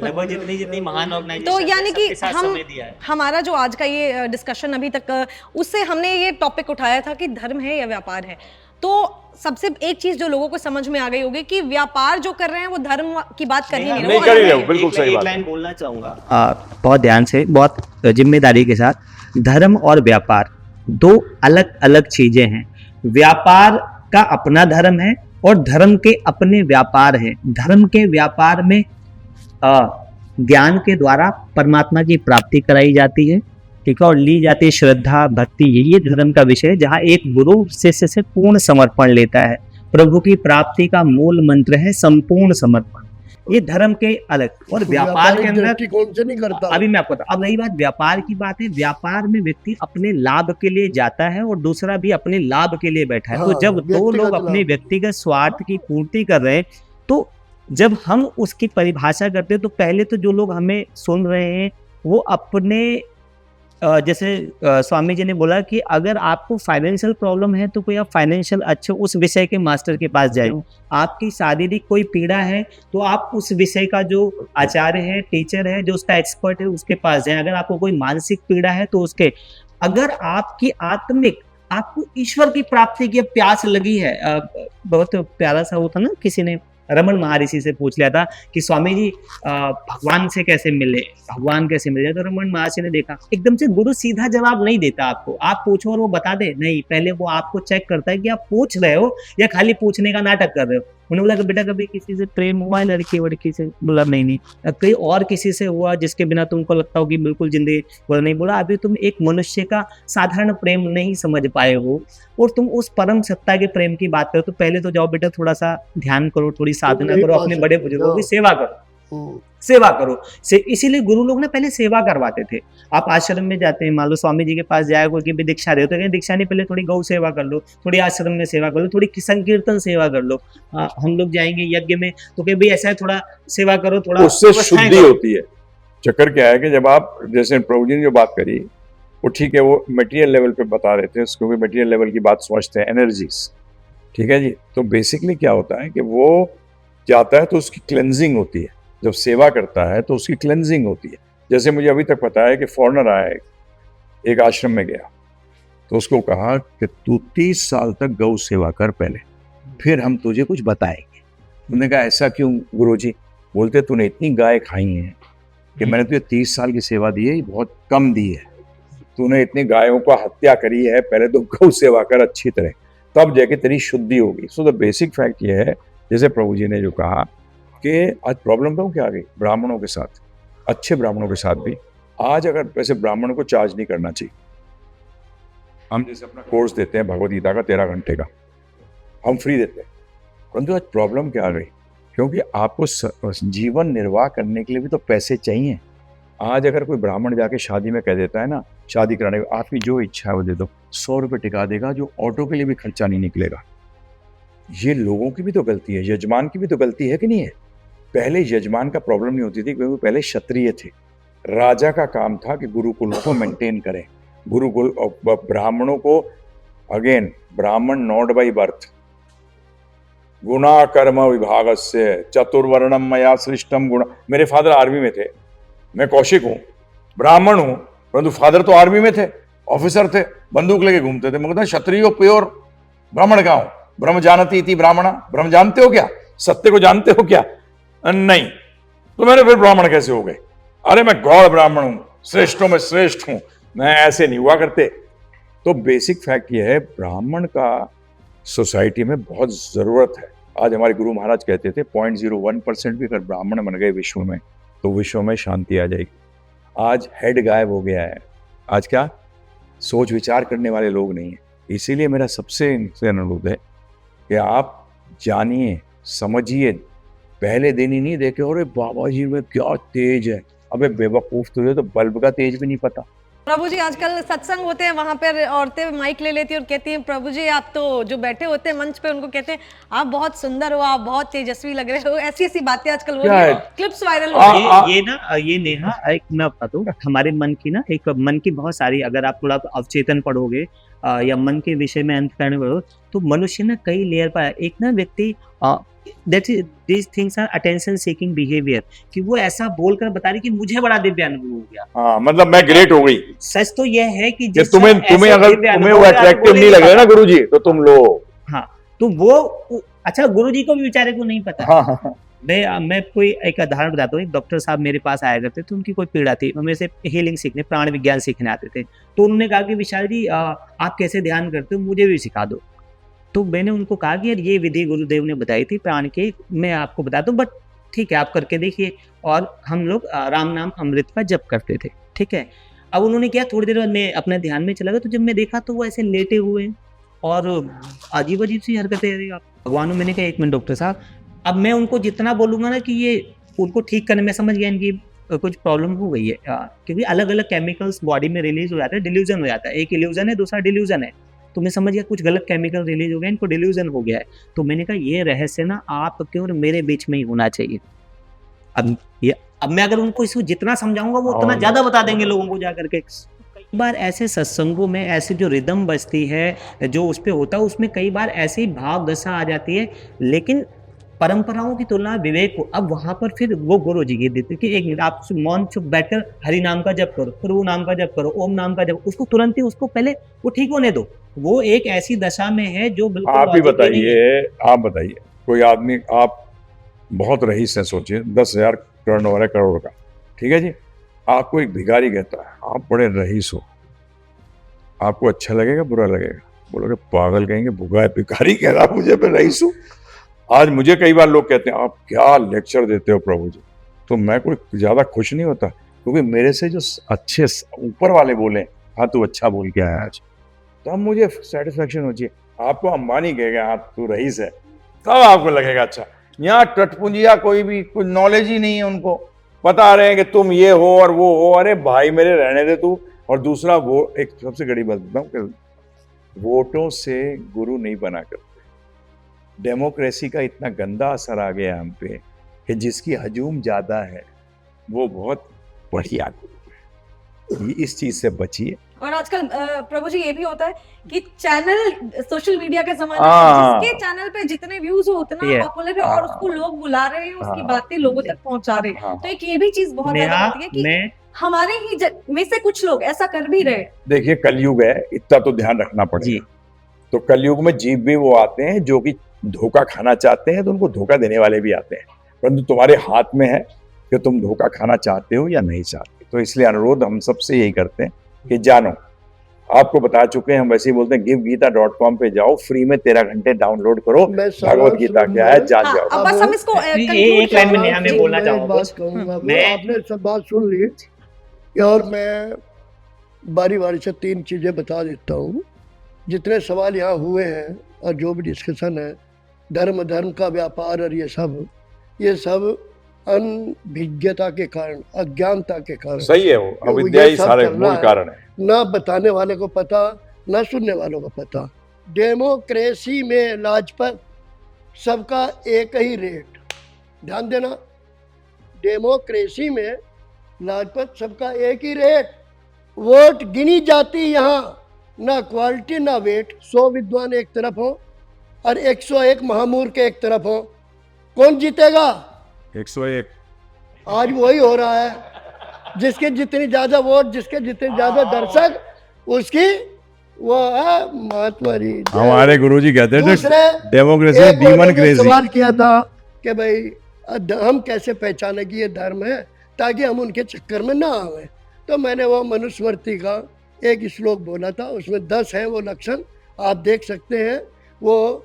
लगभग जितनी महान ऑर्गेनाइजेशन तो यानी कि सबके साथ हम समय दिया है। हमारा जो आज का ये डिस्कशन अभी तक उससे हमने ये टॉपिक उठाया था कि धर्म है या व्यापार है। तो सबसे एक चीज जो लोगों को समझ में आ गई होगी कि व्यापार जो कर रहे हैं वो धर्म की बात कर ही नहीं रहे, नहीं वो कर ही अलग रहे हो, है। बिल्कुल सही एक बात है। लाइन बोलना चाहूंगा। बहुत ध्यान से, बहुत जिम्मेदारी के साथ, धर्म और व्यापार दो अलग अलग चीजें हैं। व्यापार का अपना धर्म है और धर्म के अपने व्यापार है। धर्म के व्यापार में ज्ञान के द्वारा परमात्मा की प्राप्ति कराई जाती है, ठीक है, और ली जाती है श्रद्धा भक्ति। ये धर्म का विषय है जहाँ एक गुरु शिष्य से पूर्ण समर्पण लेता है। प्रभु की प्राप्ति का मूल मंत्र है संपूर्ण समर्पण। ये धर्म के अलग। और व्यापार के अंदर दृष्टिकोण से नहीं करता। अभी मैं आपको बताऊं, अब रही बात व्यापार की बात है, व्यापार में व्यक्ति अपने लाभ के लिए जाता है और दूसरा भी अपने लाभ के लिए बैठा है। हाँ, तो जब दो व्यक्तिगत लोग अपने लाभ। व्यक्तिगत स्वार्थ की पूर्ति कर रहे हैं, तो जब हम उसकी परिभाषा करते हैं तो पहले तो जो लोग हमें सुन रहे हैं वो अपने जैसे स्वामी जी ने बोला कि अगर आपको फाइनेंशियल प्रॉब्लम है तो कोई आप फाइनेंशियल अच्छे उस विषय के मास्टर के पास जाए। आपकी शारीरिक कोई पीड़ा है तो आप उस विषय का जो आचार्य है, टीचर है, जो उसका एक्सपर्ट है, उसके पास जाए। अगर आपको कोई मानसिक पीड़ा है तो उसके, अगर आपकी आत्मिक, आपको ईश्वर की प्राप्ति की प्यास लगी है, बहुत प्यारा सा वो था ना, किसी ने रमन महर्षि से पूछ लिया था कि स्वामी जी भगवान से कैसे मिले, भगवान कैसे मिले। तो रमन महर्षि ने देखा, एकदम से गुरु सीधा जवाब नहीं देता आपको, आप पूछो और वो बता दे, नहीं, पहले वो आपको चेक करता है कि आप पूछ रहे हो या खाली पूछने का नाटक कर रहे हो। उन्होंने बोला कि बेटा कभी किसी से प्रेम हुआ है लड़की वड़की से? बोला नहीं। कहीं और किसी से हुआ जिसके बिना तुमको लगता हो कि बिल्कुल जिंदगी? बोला नहीं। बोला अभी तुम एक मनुष्य का साधारण प्रेम नहीं समझ पाए हो और तुम उस परम सत्ता के प्रेम की बात करो, तो पहले तो जाओ बेटा थोड़ा सा ध्यान करो, थोड़ी साधना नहीं करो, पा अपने सकते, बड़े बुजुर्गों की हाँ। सेवा करो, सेवा करो। इसीलिए गुरु लोग ना पहले सेवा करवाते थे। आप आश्रम में जाते हैं, मान लो स्वामी जी के पास जाए कोई कि भी दीक्षा दे, तो कहें दीक्षा नहीं, पहले थोड़ी गौ सेवा कर लो, थोड़ी आश्रम में सेवा कर लो, थोड़ी संकीर्तन सेवा कर लो। हम लोग जाएंगे यज्ञ में तो कहीं भाई ऐसा है, थोड़ा सेवा करो, थोड़ा उससे व्यवस्थाएं शुद्धि करो। होती है। चक्कर क्या है कि जब आप, जैसे प्रभु जी ने जो बात करी वो ठीक है, वो मटेरियल लेवल पे बता रहे थे, उसको भी मटेरियल लेवल की बात समझते हैं, एनर्जीज, ठीक है जी। तो बेसिकली क्या होता है कि वो जाता है तो उसकी क्लेंजिंग होती है। जब सेवा करता है तो उसकी क्लेंजिंग होती है। जैसे मुझे अभी तक पता है कि फॉरेनर आया, एक आश्रम में गया, तो उसको कहा कि तू 30 साल तक गौ सेवा कर पहले, फिर हम तुझे कुछ बताएंगे। उन्होंने कहा ऐसा क्यों गुरुजी? बोलते तूने इतनी गाय खाई हैं कि मैंने तुझे 30 साल की सेवा दी है, बहुत कम दी है। तूने इतनी गायों का हत्या करी है, पहले तो गौ सेवा कर अच्छी तरह, तब जाके तेरी शुद्धि होगी। सो द बेसिक फैक्ट ये है, जैसे प्रभु जी ने जो कहा कि आज प्रॉब्लम तो क्या आ गई ब्राह्मणों के साथ, अच्छे ब्राह्मणों के साथ भी। आज अगर वैसे ब्राह्मणों को चार्ज नहीं करना चाहिए, हम जैसे अपना कोर्स देते हैं भगवद गीता का 13 घंटे का, हम फ्री देते हैं, परंतु आज प्रॉब्लम क्या आ गई, क्योंकि आपको जीवन निर्वाह करने के लिए भी तो पैसे चाहिए। आज अगर कोई ब्राह्मण जाके शादी में कह देता है ना, शादी कराने आपकी जो इच्छा है वो दे दो, 100 रुपये टिका देगा, जो ऑटो के लिए भी खर्चा नहीं निकलेगा। ये लोगों की भी तो गलती है, यजमान की भी तो गलती है कि नहीं है। पहले यजमान का प्रॉब्लम नहीं होती थी, क्योंकि पहले क्षत्रिय थे, राजा का काम था कि गुरुकुलों को मेंटेन करें, गुरुकुल ब्राह्मणों को, अगेन ब्राह्मण नॉट बाई बर्थ, गुणा कर्म विभागस्य चतुर्वर्णम मया सृष्टम गुण। मेरे फादर आर्मी में थे, मैं कौशिक हूं, ब्राह्मण हूं, परंतु फादर तो आर्मी में थे, ऑफिसर थे, बंदूक लेके घूमते थे। मैं क्षत्रिय प्योर, ब्राह्मण का हूं। ब्रह्म जानती थी ब्राह्मणा, ब्रह्म जानते हो क्या, सत्य को जानते हो क्या? नहीं, तो मैंने फिर ब्राह्मण कैसे हो गए? अरे मैं गौड़ ब्राह्मण हूं, श्रेष्ठों में श्रेष्ठ हूं, मैं ऐसे नहीं हुआ करते। तो बेसिक फैक्ट ये है, ब्राह्मण का सोसाइटी में बहुत जरूरत है। आज हमारे गुरु महाराज कहते थे 0.01% भी अगर ब्राह्मण बन गए विश्व में, तो विश्व में शांति आ जाएगी। आज हेड गायब हो गया है, आज क्या सोच विचार करने वाले लोग नहीं है। इसीलिए मेरा सबसे इनसे अनुरोध है कि आप जानिए, समझिए, पहले दिन ही नहीं देखे अरे बाबा जी में क्या तेज है, अबे बेवकूफ तुझे तो बल्ब का तेज भी नहीं पता। प्रभु जी आजकल सत्संग होते हैं, वहां पर औरतें माइक ले लेती हैं और कहती हैं प्रभु जी आप तो जो बैठे होते हैं मंच पे उनको कहते हैं आप बहुत सुंदर हो, आप बहुत तेजस्वी लग रहे हो, ऐसी ऐसी बातें आजकल हो रही है, क्लिप्स वायरल हो रही है। ये नेहा एक मैं बता दूं, हमारे मन की ना एक मन की बहुत सारी, अगर आप थोड़ा अवचेतन पढ़ोगे या मन के विषय में अंत करने पढ़ो, तो मनुष्य ना कई लेयर पर, एक ना व्यक्ति these things are attention seeking behavior, कि वो ऐसा बोलकर बता रही कि मुझे बड़ा दिव्य अनुभव हो गया। हाँ, मतलब मैं ग्रेट हो गई। सच तो यह है कि तुम्हें अगर तुम्हें वो अट्रैक्टिव नहीं लगे ना गुरुजी, तो तुम लो। हाँ, तो वो अच्छा गुरुजी को भी बेचारे को नहीं पता। हाँ। मैं कोई एक उदाहरण बताता हूँ। एक डॉक्टर साहब मेरे पास आया करते थे, उनकी कोई पीड़ा थी, मेरे से हीलिंग सीखने, प्राण विज्ञान सीखने आते थे। तो उन्होंने कहा कि विशाल जी आप कैसे ध्यान करते हो, मुझे भी सिखा दो। तो मैंने उनको कहा कि यार ये विधि गुरुदेव ने बताई थी प्राण की, मैं आपको बताता हूँ, बट ठीक है आप करके देखिए। और हम लोग राम नाम अमृत का जप करते थे, ठीक है। अब उन्होंने किया, थोड़ी देर बाद मैं अपने ध्यान में चला गया, तो जब मैं देखा तो वो ऐसे लेटे हुए और अजीब अजीब सी हरकतें। भगवान, मैंने कहा 1 मिनट डॉक्टर साहब, अब मैं उनको जितना बोलूँगा ना कि ये उनको ठीक करने में, समझ गया इनकी कुछ प्रॉब्लम हो गई है, क्योंकि अलग अलग केमिकल्स बॉडी में रिलीज हो जाते हैं, डिल्यूजन हो जाता है। एक इल्यूजन है, दूसरा डिल्यूजन है। तो मैं समझ गया कुछ गलत केमिकल रिलीज हो गया, इनको डिल्यूजन हो गया है। तो मैंने कहा ये रहस्य ना आप क्यों मेरे बीच में ही होना चाहिए। अब मैं अगर उनको इसको जितना समझाऊंगा वो उतना ज्यादा बता देंगे लोगों को जाकर के। कई बार ऐसे सत्संगों में ऐसी जो रिदम बजती है, जो उस पर होता है, उसमें कई बार ऐसी भाव दशा आ जाती है, लेकिन परंपराओं की तुलना विवेक को, अब वहां पर फिर वो गुरु जी के देते कि एक मिनट आप मौन चुप बैठकर हरि नाम का जप करो, प्रभु नाम का जप करो, ओम नाम का जप, उसको तुरंत ही उसको पहले वो ठीक होने दो। वो एक ऐसी दशा में है जो बिल्कुल आप ही बताइए, आप बताइए, कोई आदमी, आप बहुत रईस है, सोचिए 10,000 टर्नओवर है करोड़ का, ठीक है जी, आपको एक भिखारी कहता है आप बड़े रईस हो, आपको अच्छा लगेगा बुरा लगेगा? बोलोगे पागल कहेंगे, भूखा है भिखारी कह रहा मुझे, मैं रईस हूँ। आज मुझे कई बार लोग कहते हैं आप क्या लेक्चर देते हो प्रभु जी, तो मैं कोई ज़्यादा खुश नहीं होता, क्योंकि मेरे से जो अच्छे ऊपर वाले बोले हाँ तू अच्छा बोल के आया आज, तो अब मुझे सेटिस्फेक्शन हो चाहिए। आपको अंबानी कहेगा हाँ तू रईस है, तब आपको लगेगा अच्छा। यहाँ टटपुंजिया कोई भी कुछ नॉलेज ही नहीं है, उनको बता रहे हैं कि तुम ये हो और वो हो। अरे भाई मेरे रहने दे तू। और दूसरा, वो एक सबसे बड़ी बात बताऊँ कि वोटों से गुरु नहीं बना करते। डेमोक्रेसी का इतना गंदा असर आ गया हम पे कि जिसकी हजूम ज्यादा है वो बहुत बढ़िया गुरु है। इस चीज से बचिए। और आजकल प्रभु जी ये भी होता है कि चैनल सोशल मीडिया के जमाने में जिसके चैनल पे जितने व्यूज हो उतना पॉपुलर है और उसको लोग बुला रहे हैं, उसकी बातें लोगों तक पहुंचा रहे हैं। तो एक ये भी चीज बहुत ज्यादा होती है कि हमारे ही में से कुछ लोग ऐसा कर भी रहे। देखिए कलयुग है, इतना तो ध्यान रखना पड़ेगा। तो कलयुग में जीव भी वो आते हैं जो कि धोखा खाना चाहते हैं, तो उनको धोखा देने वाले भी आते हैं, परंतु तुम्हारे हाथ में है कि तुम धोखा खाना चाहते हो या नहीं चाहते। तो इसलिए अनुरोध हम सबसे यही करते हैं कि जानो, आपको बता चुके हैं, हम वैसे ही बोलते हैं givegita.com पे जाओ, फ्री में 13 घंटे डाउनलोड करो, भगवत गीता क्या है जान जाओ। अब बस हम इसको एक लाइन में हमें बोलना चाहूंगा, आपने सब बात सुन ली और मैं बारी बारी से 3 चीजें बता देता हूँ। जितने सवाल यहाँ हुए हैं और जो भी डिस्कशन है, धर्म का व्यापार और ये सब अनभिज्ञता के कारण, अज्ञानता के कारण। सही है, वो ये अविद्या ही सब सारे चल रहा मूल है। कारण है। ना बताने वाले को पता, ना सुनने वालों को पता। डेमोक्रेसी में लाजपत सबका एक ही रेट, ध्यान देना, डेमोक्रेसी में लाजपत सबका एक ही रेट, वोट गिनी जाती यहाँ, ना क्वालिटी ना वेट। 100 विद्वान एक तरफ हो और 101 महामूर्ख एक तरफ हो, कौन जीतेगा? 101। आज वही हो रहा है, जिसके जितनी ज्यादा वोट, जिसके जितने ज्यादा दर्शक, उसकी वो है महात्मा जी। हमारे गुरुजी कहते थे दूसरे डेमोक्रेसी एक डीमन उन्होंने क्रेजी। सवाल किया था कि भाई हम कैसे पहचाने कि ये धर्म है, ताकि हम उनके चक्कर में ना आवे। तो मैंने वो मनुस्मृति का एक श्लोक बोला था, उसमें 10 हैं वो लक्षण, आप देख सकते हैं। वो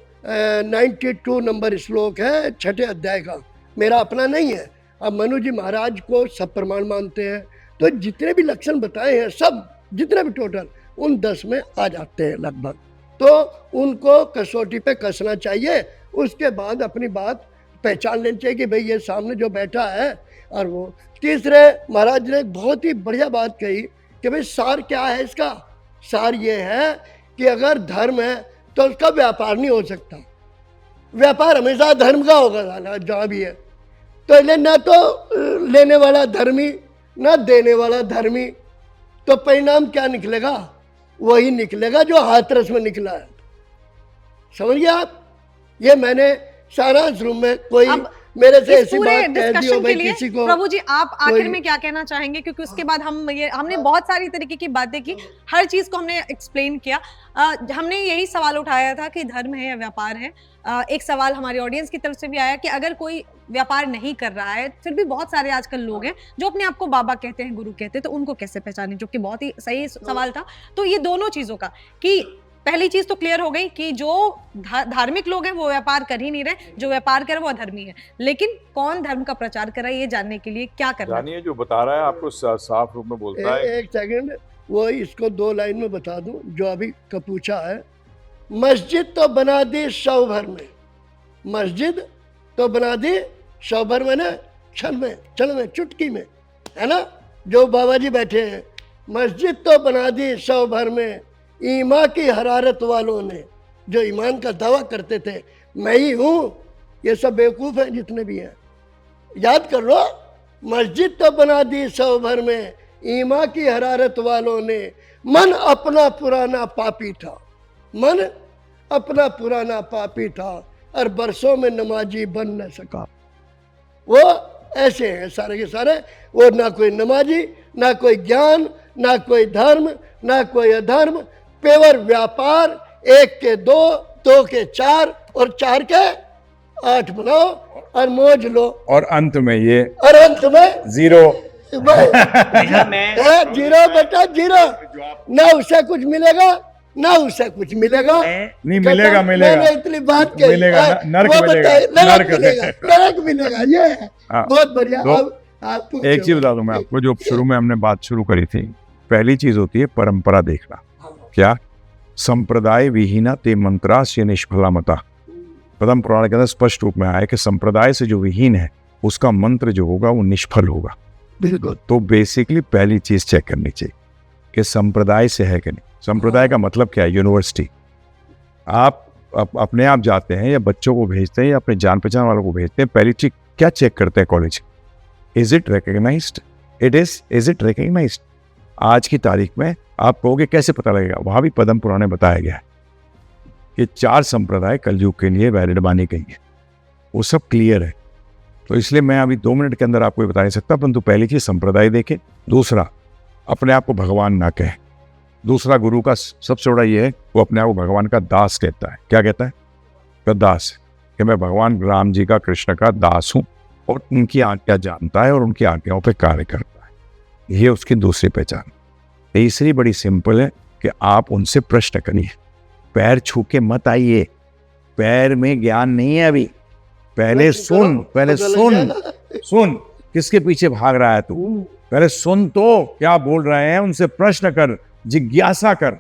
92 नंबर श्लोक है 6ठे अध्याय का, मेरा अपना नहीं है। अब मनु जी महाराज को सब प्रमाण मानते हैं, तो जितने भी लक्षण बताए हैं सब, जितने भी टोटल, उन 10 में आ जाते हैं लगभग। तो उनको कसौटी पे कसना चाहिए, उसके बाद अपनी बात पहचान लेनी चाहिए कि भाई ये सामने जो बैठा है। और वो तीसरे महाराज ने एक बहुत ही बढ़िया बात कही कि भाई सार क्या है इसका? सार ये है कि अगर धर्म है तो उसका व्यापार नहीं हो सकता। व्यापार हमेशा धर्म का होगा साला, जहाँ भी है। तो इसलिए ना तो लेने वाला धर्मी, ना देने वाला धर्मी, तो परिणाम क्या निकलेगा? वही निकलेगा जो हाथरस में निकला है। समझ गए आप? ये मैंने सारांश रूम में, कोई मेरे से इस ऐसी पूरे बात कह दी हो डिस्कशन भाई के लिए किसी को। प्रभु जी आप आखिर कोई- में क्या कहना चाहेंगे, क्योंकि उसके बाद हमने बहुत सारी तरीके की बातें की, हर चीज को हमने एक्सप्लेन किया। हमने यही सवाल उठाया था कि धर्म है या व्यापार है। एक सवाल हमारे ऑडियंस की तरफ से भी आया कि अगर कोई व्यापार नहीं कर रहा है, फिर भी बहुत सारे आजकल लोग हैं जो अपने आप को बाबा कहते हैं, गुरु कहते हैं, तो उनको कैसे पहचाने, जो कि बहुत ही सही सवाल था। तो ये दोनों चीजों का, कि पहली चीज तो क्लियर हो गई कि जो धार्मिक लोग हैं वो व्यापार कर ही नहीं रहे, जो व्यापार कर रहे वो अधर्मी है। लेकिन कौन धर्म का प्रचार कर रहा है, ये जानने के लिए क्या करना है? जानिए, जो बता रहा है आपको साफ रूप में बोलता है। एक सेकंड, वो इसको 2 लाइन में बता दूं जो अभी का पूछा है। मस्जिद तो बना दी 100 भर में, मस्जिद तो बना दी 100 भर में ना, क्षण में चुटकी में, है ना? जो बाबा जी बैठे हैं, मस्जिद तो बना दी 100 भर में, ईमान की हरारत वालों ने, जो ईमान का दावा करते थे मैं ही हूँ, ये सब बेवकूफ़ हैं जितने भी हैं। याद कर लो, मस्जिद तो बना दी 100 भर में, ईमान की हरारत वालों ने, मन अपना पुराना पापी था, मन अपना पुराना पापी था, और बरसों में नमाजी बन न सका। वो ऐसे हैं सारे के सारे, वो ना कोई नमाजी, ना कोई ज्ञान, ना कोई धर्म, ना कोई अधर्म, पेवर व्यापार। 1 के 2, 2 के 4 और 4 के 8 बनाओ और मौज लो, और अंत में ये और अंत में जीरो। मैं जीरो बेटा, जीरो। ना उससे कुछ मिलेगा, ना उससे कुछ मिलेगा। नहीं मिलेगा, मैंने इतनी बात कही, मिलेगा, नर्क वो मिलेगा, बताइए, नरक नर्क। मिलेगा, नरक मिलेगा। ये है हाँ। बहुत बढ़िया। तो अब आप पूछो। एक चीज बता दूं मैं आपको, जो शुरू में हमने बात शुरू करी थी, पहली चीज होती है परंपरा देखना। क्या? संप्रदाय विहीना ते मंत्रास्य निष्फला मता। पद्म पुराण के अंदर स्पष्ट रूप में आया कि संप्रदाय से जो विहीन है उसका मंत्र जो होगा वो निष्फल होगा। बिल्कुल। तो बेसिकली पहली चीज चेक करनी चाहिए कि संप्रदाय से है कि नहीं। संप्रदाय का मतलब क्या है? यूनिवर्सिटी। आप अपने आप जाते हैं या बच्चों को भेजते हैं या अपने जान पहचान वालों को भेजते हैं, पहली चीज क्या चेक करते हैं college? Is it recognised? Is it recognised? आज की तारीख में आप कहोगे कैसे पता लगेगा? वहां भी पद्म पुराण में बताया गया है कि 4 संप्रदाय कलयुग के लिए वैलिड मानी गई है, वो सब क्लियर है। तो इसलिए मैं अभी 2 मिनट के अंदर आपको ये बता नहीं सकता, परंतु पहली चीज संप्रदाय देखें। दूसरा, अपने आप को भगवान ना कहे। दूसरा, गुरु का सबसे बड़ा ये है, वो अपने आप को भगवान का दास कहता है। क्या कहता है? का दास, कि मैं भगवान राम जी का, कृष्ण का दास हूँ और उनकी आज्ञा जानता है और उनकी आज्ञाओं पे कार्य करता है। ये उसकी दूसरी पहचान। तीसरी बड़ी सिंपल है कि आप उनसे प्रश्न करिए, पैर छू के मत आइए। पैर में ज्ञान नहीं है अभी, पहले सुन, पहले सुन किसके पीछे भाग रहा है तू, पहले सुन तो क्या बोल रहे हैं, उनसे प्रश्न कर, जिज्ञासा कर।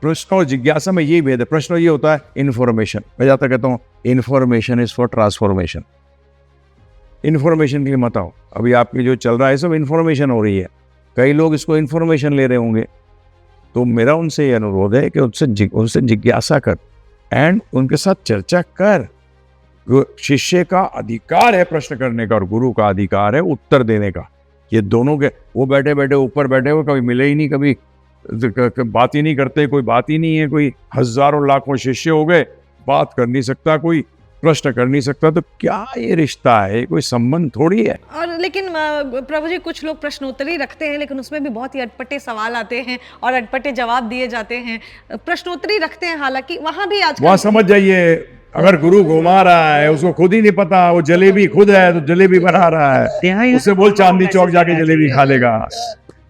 प्रश्न और जिज्ञासा में यही भेद है। प्रश्न ये होता है इन्फॉर्मेशन, मैं जाता कहता हूँ information is for transformation. Information के लिए मत आओ, अभी आपकी जो चल रहा है सब इन्फॉर्मेशन हो रही है, कई लोग इसको इन्फॉर्मेशन ले रहे होंगे। तो मेरा उनसे ये अनुरोध है कि उनसे जिज्ञासा कर एंड उनके साथ चर्चा कर। शिष्य का अधिकार है प्रश्न करने का और गुरु का अधिकार है उत्तर देने का। ये दोनों के, वो बैठे बैठे ऊपर बैठे हुए कभी मिले ही नहीं, कभी बात ही नहीं करते, कोई बात ही नहीं है, कोई हजारों लाखों शिष्य हो गए, बात कर नहीं सकता, कोई प्रश्न कर नहीं सकता, तो क्या ये रिश्ता है? कोई संबंध थोड़ी है। और लेकिन प्रभु जी कुछ लोग प्रश्नोत्तरी रखते हैं लेकिन उसमें भी बहुत ही अटपटे सवाल आते हैं और अटपटे जवाब दिए जाते हैं। प्रश्नोत्तरी रखते हैं हालांकि वहां भी आज वहां समझ जाइए, अगर गुरु घुमा रहा है, उसको खुद ही नहीं पता, वो जलेबी खुद है तो जलेबी बना रहा है, उससे बोल चांदनी चौक जाके जलेबी खा लेगा।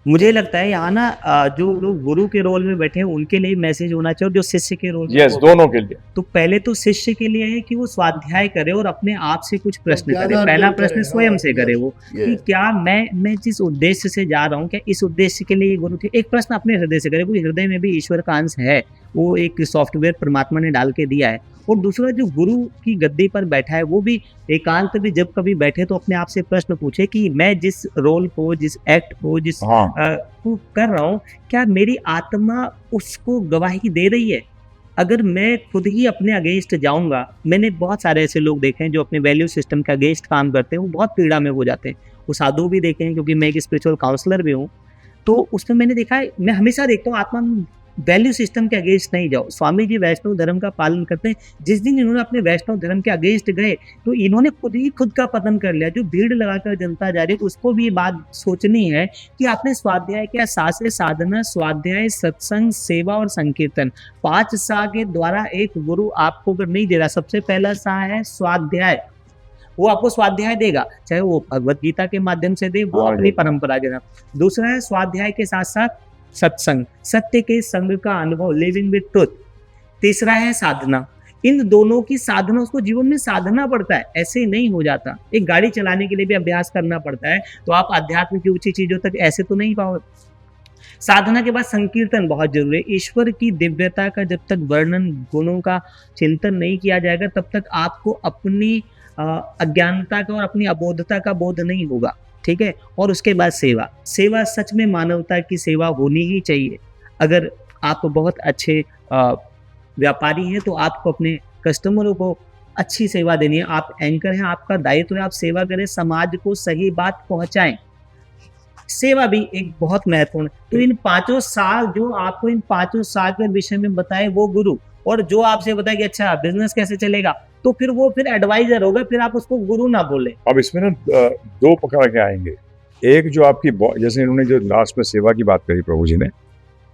मुझे लगता है यहाँ ना जो लोग गुरु के रोल में बैठे हैं उनके लिए मैसेज होना चाहिए और जो शिष्य के रोल में, यस, दोनों के लिए। तो पहले तो शिष्य के लिए है कि वो स्वाध्याय करे और अपने आप से कुछ प्रश्न करे। पहला प्रश्न स्वयं से करे वो कि क्या मैं जिस उद्देश्य से जा रहा हूँ, क्या इस उद्देश्य के लिए ये गुरु थे। एक प्रश्न अपने हृदय से करे, क्योंकि हृदय में भी ईश्वर का अंश है, वो एक सॉफ्टवेयर परमात्मा ने डाल के दिया है। और दूसरा, जो गुरु की गद्दी पर बैठा है वो भी एकांत में जब कभी बैठे तो अपने आप से प्रश्न पूछे कि मैं जिस रोल को, जिस एक्ट को, जिस को कर रहा हूँ, क्या मेरी आत्मा उसको गवाही दे रही है? अगर मैं खुद ही अपने अगेंस्ट जाऊंगा, मैंने बहुत सारे ऐसे लोग देखे हैं जो अपने वैल्यू सिस्टम के अगेंस्ट काम करते हैं, वो बहुत पीड़ा में हो जाते हैं। वो साधु भी देखे हैं, क्योंकि मैं एक स्पिरिचुअल काउंसलर भी हूँ, तो उसमें मैंने देखा है, मैं हमेशा देखता हूँ आत्मा वैल्यू सिस्टम के अगेंस्ट नहीं जाओ। स्वामी जी वैष्णव धर्म का पालन करते हैं, जिस दिन इन्होंने अपने वैष्णव धर्म के अगेंस्ट गए तो इन्होंने खुद का पतन कर लिया। जो भीड़ लगाकर जनता जा रही है उसको भी ये बात सोचनी है कि आपने स्वाध्याय क्या, सासे साधना, स्वाध्याय, सत्संग, सेवा और संकीर्तन, 5 सा के द्वारा एक गुरु आपको अगर नहीं दे रहा, सबसे पहला सा है स्वाध्याय, वो आपको स्वाध्याय देगा, चाहे वो भगवत गीता के माध्यम से दे, वो अपनी परंपरा देना। दूसरा है स्वाध्याय के साथ साथ सत्संग, सत्य के संग का अनुभव, लिविंग विद ट्रुथ। तीसरा है साधना। इन दोनों की साधना, उसको जीवन में साधना पड़ता है, ऐसे ही नहीं हो जाता। एक गाड़ी चलाने के लिए भी अभ्यास करना पड़ता है, तो आप आध्यात्म की ऊंची चीजों तक ऐसे तो नहीं पाओगे। साधना के बाद संकीर्तन बहुत जरूरी है। ईश्वर की दिव्यता का जब तक वर्णन, गुणों का चिंतन नहीं किया जाएगा, तब तक आपको अपनी अज्ञानता का और अपनी अबोधता का बोध नहीं होगा, ठीक है। और उसके बाद सेवा। सेवा सच में मानवता की सेवा होनी ही चाहिए। अगर आप बहुत अच्छे व्यापारी हैं तो आपको अपने कस्टमरों को अच्छी सेवा देनी है। आप एंकर हैं, आपका दायित्व है आप सेवा करें, समाज को सही बात पहुंचाएं। सेवा भी एक बहुत महत्वपूर्ण। तो इन 5 साल जो आपको इन 5 साल के विषय में बताए वो गुरु, और जो आपसे बताए कि अच्छा बिजनेस कैसे चलेगा, तो फिर वो फिर एडवाइजर होगा, फिर आप उसको गुरु ना बोले। अब इसमें ना 2 पकड़ के आएंगे। एक जो आपकी जैसे इन्होंने जो लास्ट में सेवा की बात करी प्रभु जी ने,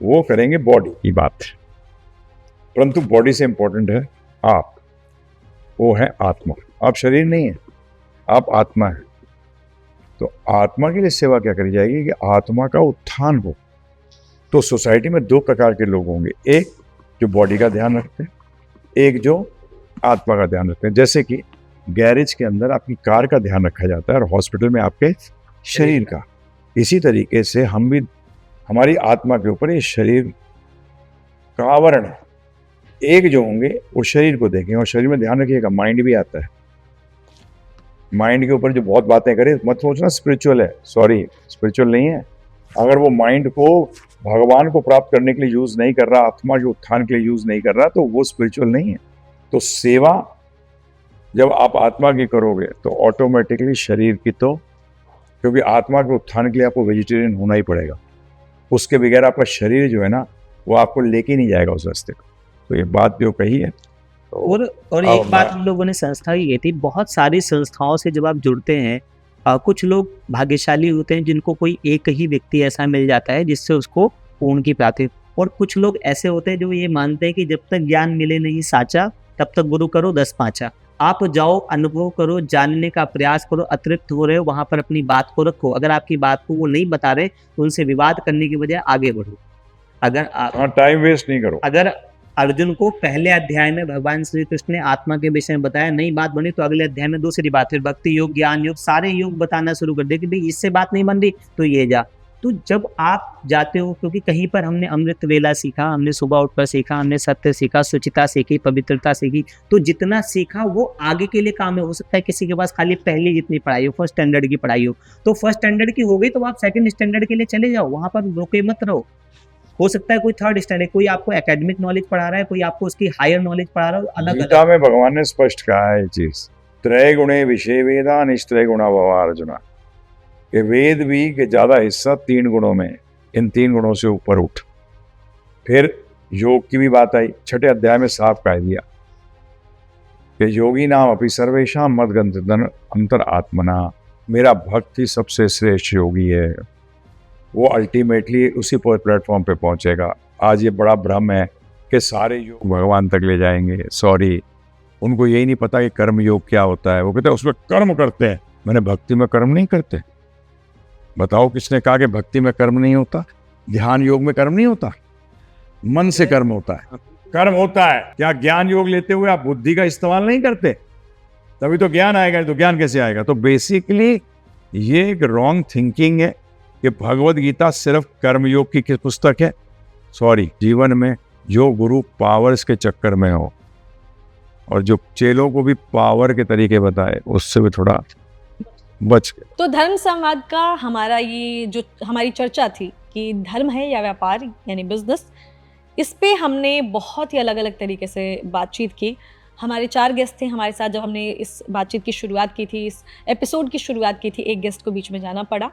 वो करेंगे बॉडी की बात, परंतु बॉडी से इंपॉर्टेंट है आप, वो है आत्मा। आप शरीर नहीं है, आप आत्मा है। तो आत्मा के लिए सेवा क्या करी जाएगी कि आत्मा का उत्थान हो। तो सोसाइटी में 2 प्रकार के लोग होंगे, एक जो बॉडी का ध्यान रखते हैं, एक जो आत्मा का ध्यान रखते हैं। जैसे कि गैरेज के अंदर आपकी कार का ध्यान रखा जाता है और हॉस्पिटल में आपके शरीर का। इसी तरीके से हम भी, हमारी आत्मा के ऊपर ये शरीर का आवरण है। एक जो होंगे वो शरीर को देखेंगे और शरीर में ध्यान रखिएगा, माइंड भी आता है। माइंड के ऊपर जो बहुत बातें करे मत सोचना स्पिरिचुअल है, सॉरी स्पिरिचुअल नहीं है। अगर वो माइंड को भगवान को प्राप्त करने के लिए यूज नहीं कर रहा, आत्मा के उत्थान के लिए यूज नहीं कर रहा, तो वो स्पिरिचुअल नहीं है। तो सेवा जब आप आत्मा की करोगे तो ऑटोमेटिकली शरीर की, तो क्योंकि आत्मा के उत्थान के लिए आपको वेजिटेरियन होना ही पड़ेगा, उसके बगैर आपका शरीर जो है ना वो आपको लेके नहीं जाएगा उस रास्ते को। तो ये बात जो कही है। और एक बात हम लोगों ने संस्था की थी, बहुत सारी संस्थाओं से जब आप जुड़ते हैं, कुछ लोग भाग्यशाली होते हैं जिनको कोई एक ही व्यक्ति ऐसा मिल जाता है जिससे उसको पूर्ण की प्राप्ति, और कुछ लोग ऐसे होते हैं जो ये मानते हैं कि जब तक ज्ञान मिले नहीं साचा तब तक गुरु करो 10 पाँचा। आप जाओ, अनुभव करो, जानने का प्रयास करो, अतृप्त हो रहे हो वहां पर अपनी बात को रखो। अगर आपकी बात को वो नहीं बता रहे तो उनसे विवाद करने की बजाय आगे बढ़ो। अगर आप टाइम वेस्ट नहीं करो। अगर अर्जुन को पहले अध्याय में भगवान श्री कृष्ण ने आत्मा के विषय में बताया, नई बात बनी तो अगले अध्याय में दूसरी बात, फिर भक्ति योग, ज्ञान योग, सारे योग बताना शुरू कर दे कि भाई इससे बात नहीं बन रही तो ये जा, तो जब आप जाते हो, क्योंकि कहीं पर हमने अमृत वेला सीखा, हमने सुबह उठकर सीखा, हमने सत्य सीखा, शुचिता सीखी, पवित्रता सीखी, तो जितना सीखा वो आगे के लिए काम है। हो सकता है किसी के पास खाली पहली जितनी पढ़ाई हो, फर्स्ट स्टैंडर्ड की पढ़ाई हो, तो फर्स्ट स्टैंडर्ड की हो गई तो आप सेकंड स्टैंडर्ड के लिए चले जाओ, वहां पर रोके मत रहो। हो सकता है कोई थर्ड स्टैंडर्ड, कोई आपको एकेडमिक नॉलेज पढ़ा रहा है, कोई आपको उसकी हायर नॉलेज पढ़ा रहा है, अलग गीता अलग। में भगवान ने स्पष्ट कहा है ये चीज, त्रय गुणे विषय वेदा निश्त्रय गुणा भवा अर्जुना, कि वेद भी के ज्यादा हिस्सा 3 गुणों में, इन 3 गुणों से ऊपर उठ। फिर योग की भी बात आई, 6ठे अध्याय में साफ कह दिया कि योगी नाम अपि सर्वेशाम मद्गन्धन अंतर आत्मना, मेरा भक्त ही सबसे श्रेष्ठ योगी है, वो अल्टीमेटली उसी प्लेटफॉर्म पे पहुंचेगा। आज ये बड़ा भ्रम है कि सारे योग भगवान तक ले जाएंगे, सॉरी, उनको यही नहीं पता कि कर्म योग क्या होता है। वो कहते हैं उसमें कर्म करते हैं, मैंने भक्ति में कर्म नहीं करते। बताओ किसने कहा कि भक्ति में कर्म नहीं होता? ध्यान योग में कर्म नहीं होता, मन से कर्म होता है। कर्म होता है, क्या ज्ञान योग लेते हुए आप बुद्धि का इस्तेमाल नहीं करते? तभी तो ज्ञान आएगा, तो ज्ञान कैसे आएगा? तो बेसिकली ये एक रॉन्ग थिंकिंग है कि भगवद गीता सिर्फ कर्मयोग की पुस्तक है। सॉरी, जीवन में जो गुरु पावर्स के चक्कर में हो और जो चेलों को भी पावर के तरीके बताए, उससे भी थोड़ा बच के। तो धर्म संवाद का हमारा ये जो हमारी चर्चा थी कि धर्म है या व्यापार यानी बिजनेस, इस पे हमने बहुत ही अलग अलग तरीके से बातचीत की। हमारे 4 गेस्ट थे हमारे साथ जब हमने इस बातचीत की शुरुआत की थी, इस एपिसोड की शुरुआत की थी। एक गेस्ट को बीच में जाना पड़ा,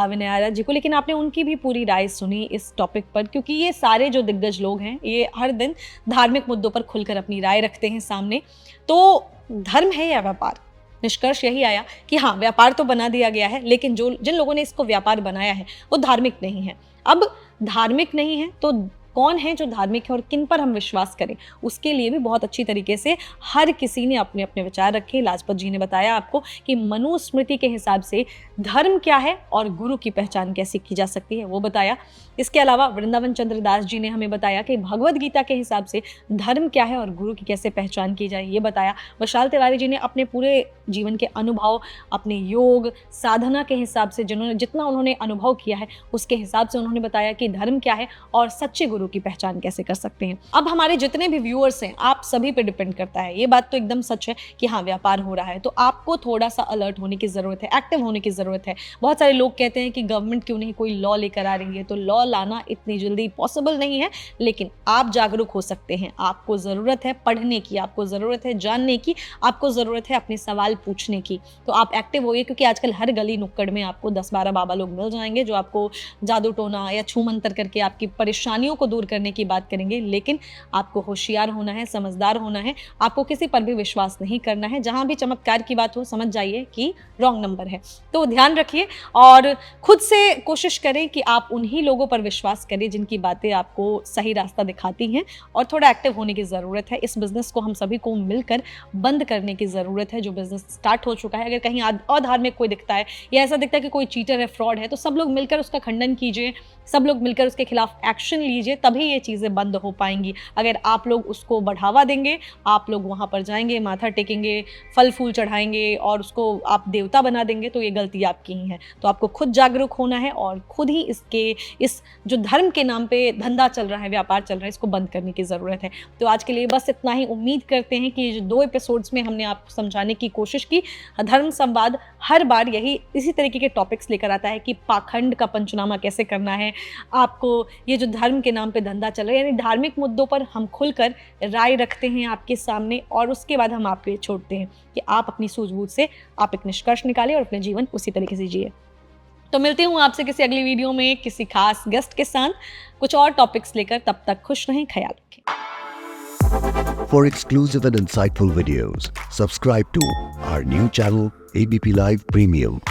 विनय आर्य जी को, लेकिन आपने उनकी भी पूरी राय सुनी इस टॉपिक पर, क्योंकि ये सारे जो दिग्गज लोग हैं ये हर दिन धार्मिक मुद्दों पर खुलकर अपनी राय रखते हैं सामने। तो धर्म है या व्यापार, निष्कर्ष यही आया कि हाँ, व्यापार तो बना दिया गया है, लेकिन जिन लोगों ने इसको व्यापार बनाया है वो धार्मिक नहीं है। अब धार्मिक नहीं है तो कौन है जो धार्मिक है और किन पर हम विश्वास करें, उसके लिए भी बहुत अच्छी तरीके से हर किसी ने अपने अपने विचार रखे। लाजपत जी ने बताया आपको कि मनुस्मृति के हिसाब से धर्म क्या है और गुरु की पहचान कैसे की जा सकती है, वो बताया। इसके अलावा वृंदावन चंद्र दास जी ने हमें बताया कि भगवद गीता के हिसाब से धर्म क्या है और गुरु की कैसे पहचान की जाए, ये बताया। विशाल तिवारी जी ने अपने पूरे जीवन के अनुभव, अपने योग साधना के हिसाब से जितना उन्होंने अनुभव किया है उसके हिसाब से उन्होंने बताया कि धर्म क्या है और सच्चे गुरु की पहचान कैसे कर सकते हैं। अब हमारे जितने भी व्यूअर्स हैं, आप सभी पे डिपेंड करता है। ये बात तो एकदम सच है कि हाँ, व्यापार हो रहा है तो आपको थोड़ा सा अलर्ट होने की ज़रूरत है, एक्टिव होने की ज़रूरत है। बहुत सारे लोग कहते हैं कि गवर्नमेंट क्यों नहीं कोई लॉ लेकर आ रही है, तो लॉ लाना इतनी जल्दी पॉसिबल नहीं है, लेकिन आप जागरूक हो सकते हैं। आपको ज़रूरत है पढ़ने की, आपको ज़रूरत है जानने की, आपको ज़रूरत है अपने सवाल पूछने की। तो आप एक्टिव होइए, क्योंकि आजकल हर गली नुक्कड़ में आपको 10-12 बाबा लोग मिल जाएंगे जो आपको जादू टोना या छू मंतर करके आपकी परेशानियों को दूर करने की बात करेंगे। लेकिन आपको होशियार होना है, समझदार होना है, आपको किसी पर भी विश्वास नहीं करना है। जहां भी चमत्कार की बात हो समझ जाइए कि रॉन्ग नंबर है। तो ध्यान रखिए और खुद से कोशिश करें कि आप उन्हीं लोगों पर विश्वास करें जिनकी बातें आपको सही रास्ता दिखाती हैं, और थोड़ा एक्टिव होने की ज़रूरत है। इस बिज़नेस को हम सभी को मिलकर बंद करने की ज़रूरत है जो बिज़नेस स्टार्ट हो चुका है। अगर कहीं अधार्मिक कोई दिखता है या ऐसा दिखता है कि कोई चीटर है, फ्रॉड है, तो सब लोग मिलकर उसका खंडन कीजिए, सब लोग मिलकर उसके खिलाफ एक्शन लीजिए, तभी ये चीज़ें बंद हो पाएंगी। अगर आप लोग उसको बढ़ावा देंगे, आप लोग वहाँ पर जाएंगे, माथा टेकेंगे, फल फूल चढ़ाएंगे और उसको आप देवता बना देंगे, तो ये गलती आपकी ही है। तो आपको खुद जागरूक होना है और खुद ही इस जो धर्म के नाम पे धंधा चल रहा है, व्यापार चल रहा है, इसको बंद करने की ज़रूरत है। तो आज के लिए बस इतना ही। उम्मीद करते हैं कि जो 2 एपिसोड्स में हमने आपको समझाने की कोशिश की, धर्म संवाद हर बार इसी तरीके के टॉपिक्स लेकर आता है कि पाखंड का पंचनामा कैसे करना है, आपको ये जो धर्म के नाम पे धंधा चल रहा है, यानी धार्मिक मुद्दों पर हम खुलकर राय रखते हैं आपके सामने, और उसके बाद हम आपको छोड़ते हैं कि आप अपनी सूझबूझ से आप एक निष्कर्ष निकालें और अपने जीवन उसी तरीके से जिए। तो मिलती हूँ आपसे किसी अगली वीडियो में किसी खास गेस्ट के साथ कुछ और टॉपिक्स लेकर। तब तक खुश रहें, ख्याल रखें। For exclusive and insightful videos, subscribe to our new channel ABP Live Premium.